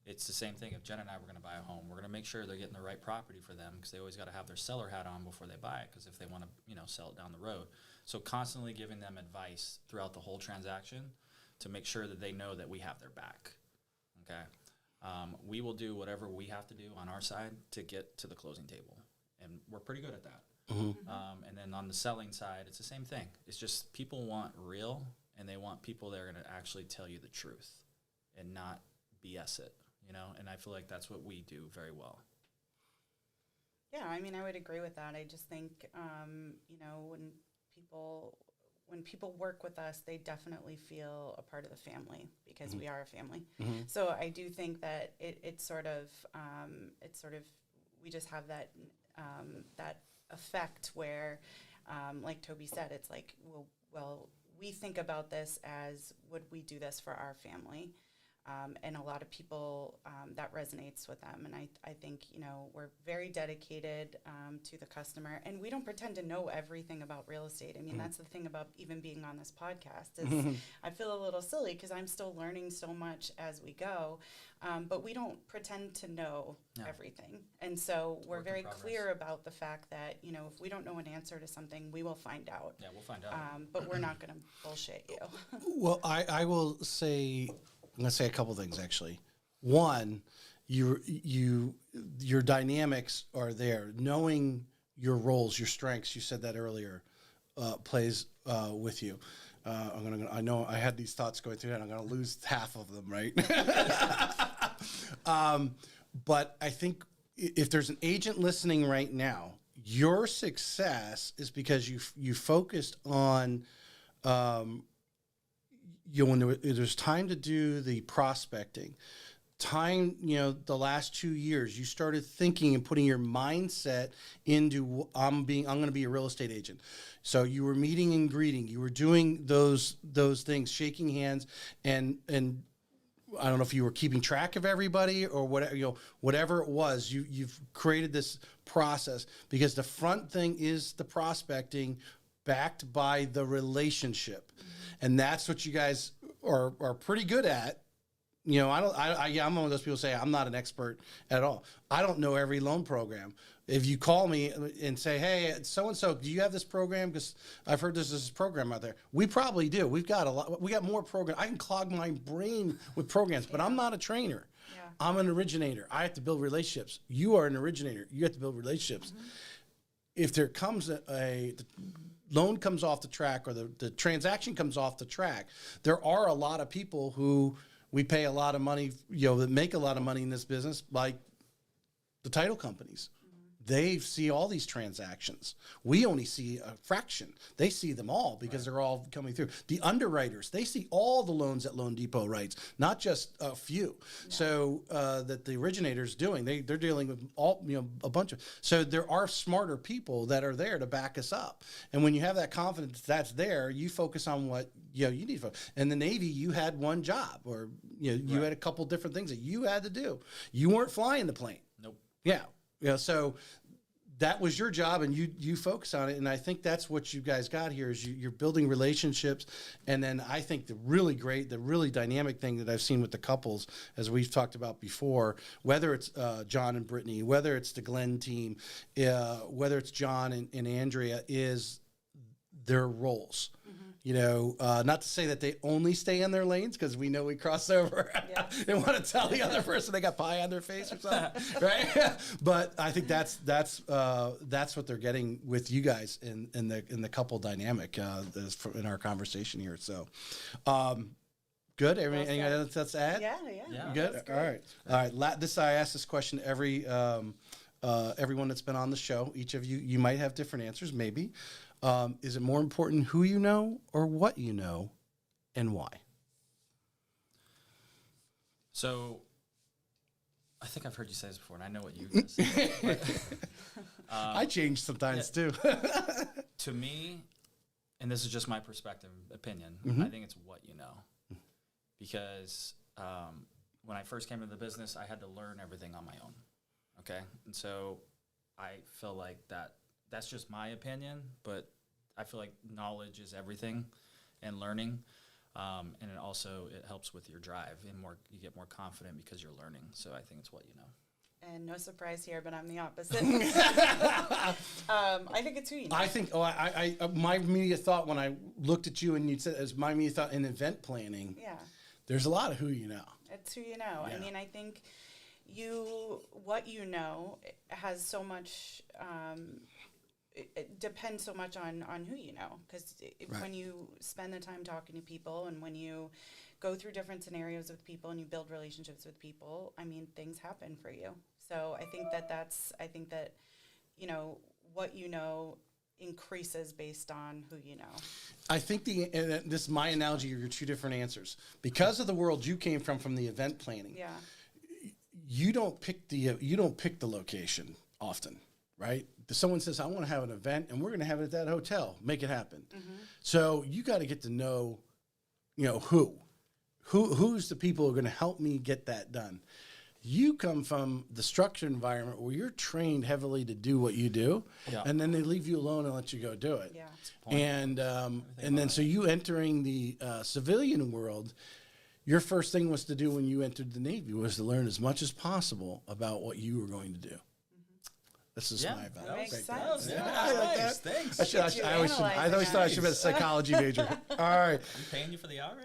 it's the same thing. If Jenna and I were going to buy a home, we're going to make sure they're getting the right property for them, because they always got to have their seller hat on before they buy it, because if they want to sell it down the road. So constantly giving them advice throughout the whole transaction to make sure that they know that we have their back. Okay, we will do whatever we have to do on our side to get to the closing table, and we're pretty good at that. And then on the selling side, it's the same thing. It's just people want real, and they want people that are going to actually tell you the truth and not BS it. and I feel like that's what we do very well. Yeah, I mean, I would agree with that. I just think, when people work with us, they definitely feel a part of the family because we are a family. So I do think that it's sort of we just have that effect where, like Toby said, it's like, well, we think about this as, would we do this for our family? And a lot of people, that resonates with them. And I think, we're very dedicated to the customer. And we don't pretend to know everything about real estate. I mean, that's the thing about even being on this podcast is I feel a little silly because I'm still learning so much as we go. But we don't pretend to know everything. And so we're very clear about the fact that, if we don't know an answer to something, we will find out. Yeah, we'll find out. But we're not going to bullshit you. Well, I will say, I'm going to say a couple things, actually. One, your dynamics are there. Knowing your roles, your strengths, you said that earlier, plays with you. I know I had these thoughts going through, and I'm going to lose half of them, right? But I think if there's an agent listening right now, your success is because you focused on when there's time to do the prospecting, the last 2 years, you started thinking and putting your mindset into, I'm going to be a real estate agent. So you were meeting and greeting, you were doing those things, shaking hands, and I don't know if you were keeping track of everybody or whatever it was, you've created this process because the front thing is the prospecting backed by the relationship. And that's what you guys are pretty good at. I'm one of those people who say I'm not an expert at all. I don't know every loan program. If you call me and say, hey, so-and-so, do you have this program? Because I've heard there's this program out there. We probably do. We've got a lot. We got more programs. I can clog my brain with programs, but I'm not a trainer. Yeah. I'm an originator. I have to build relationships. You are an originator. You have to build relationships. If there comes the loan comes off the track or the transaction comes off the track, there are a lot of people who we pay a lot of money, that make a lot of money in this business, like the title companies. They see all these transactions. We only see a fraction. They see them all because they're all coming through. The underwriters, they see all the loans that Loan Depot writes, not just a few. Yeah. So that the originator's doing, they're dealing with all, a bunch of. So there are smarter people that are there to back us up. And when you have that confidence that's there, you focus on what you need to. In the Navy, you had one job, or you had a couple different things that you had to do. You weren't flying the plane. Nope. Yeah. So that was your job, and you focus on it. And I think that's what you guys got here is you're building relationships. And then I think the really dynamic thing that I've seen with the couples, as we've talked about before, whether it's John and Brittany, whether it's the Glenn team, whether it's John and Andrea, is their roles. Not to say that they only stay in their lanes, because we know we cross over and want to tell the other person they got pie on their face or something, right? But I think that's what they're getting with you guys in the couple dynamic in our conversation here. So, good. Anything else to add? Yeah. Good. All right. I asked this question to everyone that's been on the show. Each of you might have different answers, maybe. Is it more important who you know or what you know, and why? So, I think I've heard you say this before, and I know what you're going to say. I change sometimes too. To me, and this is just my perspective, opinion, I think it's what you know. Because when I first came into the business, I had to learn everything on my own. Okay? And so I feel like that's just my opinion, but I feel like knowledge is everything, and learning, and it helps with your drive, and you get more confident because you're learning. So I think it's what you know. And no surprise here, but I'm the opposite. I think it's who you know. I think my immediate thought when I looked at you and you said it was my immediate thought in event planning. Yeah, there's a lot of who you know. It's who you know. Yeah. I mean, I think what you know has so much. it depends so much on who you know, because Right. when you spend the time talking to people and when you go through different scenarios with people and you build relationships with people, I mean, things happen for you. So I think that you know, what you know increases based on who you know. I think and this is my analogy, are your two different answers. Because of the world you came from the event planning, Yeah. you don't pick the location often, right? Someone says, I want to have an event and we're going to have it at that hotel. Make it happen. So you got to get to know, who's the people who are going to help me get that done. You come from the structured environment where you're trained heavily to do what you do, and then they leave you alone and let you go do it. Yeah. And then so you entering the civilian world, your first thing was to do when you entered the Navy was to learn as much as possible about what you were going to do. This is my value. That makes right sense. there. Yeah, I like nice. that. Thanks. I always thought I should have been a psychology major. All right. I'm paying you for the hour.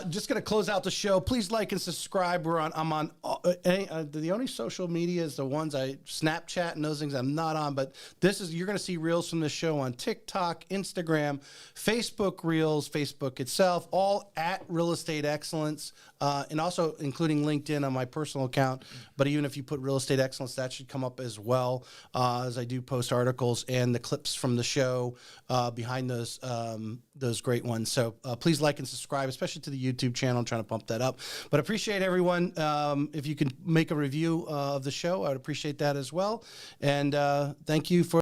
Just going to close out the show. Please like and subscribe. I'm on the only social media is the ones Snapchat and those things I'm not on, but you're going to see reels from the show on TikTok, Instagram, Facebook Reels, Facebook itself, all at Real Estate Excellence, and also including LinkedIn on my personal account. But even if you put Real Estate Excellence, that should come up as well, as I do post articles and the clips from the show behind those great ones. So please like and subscribe, especially to the YouTube channel. I'm trying to pump that up. But appreciate everyone. If you can make a review of the show, I would appreciate that as well. And thank you for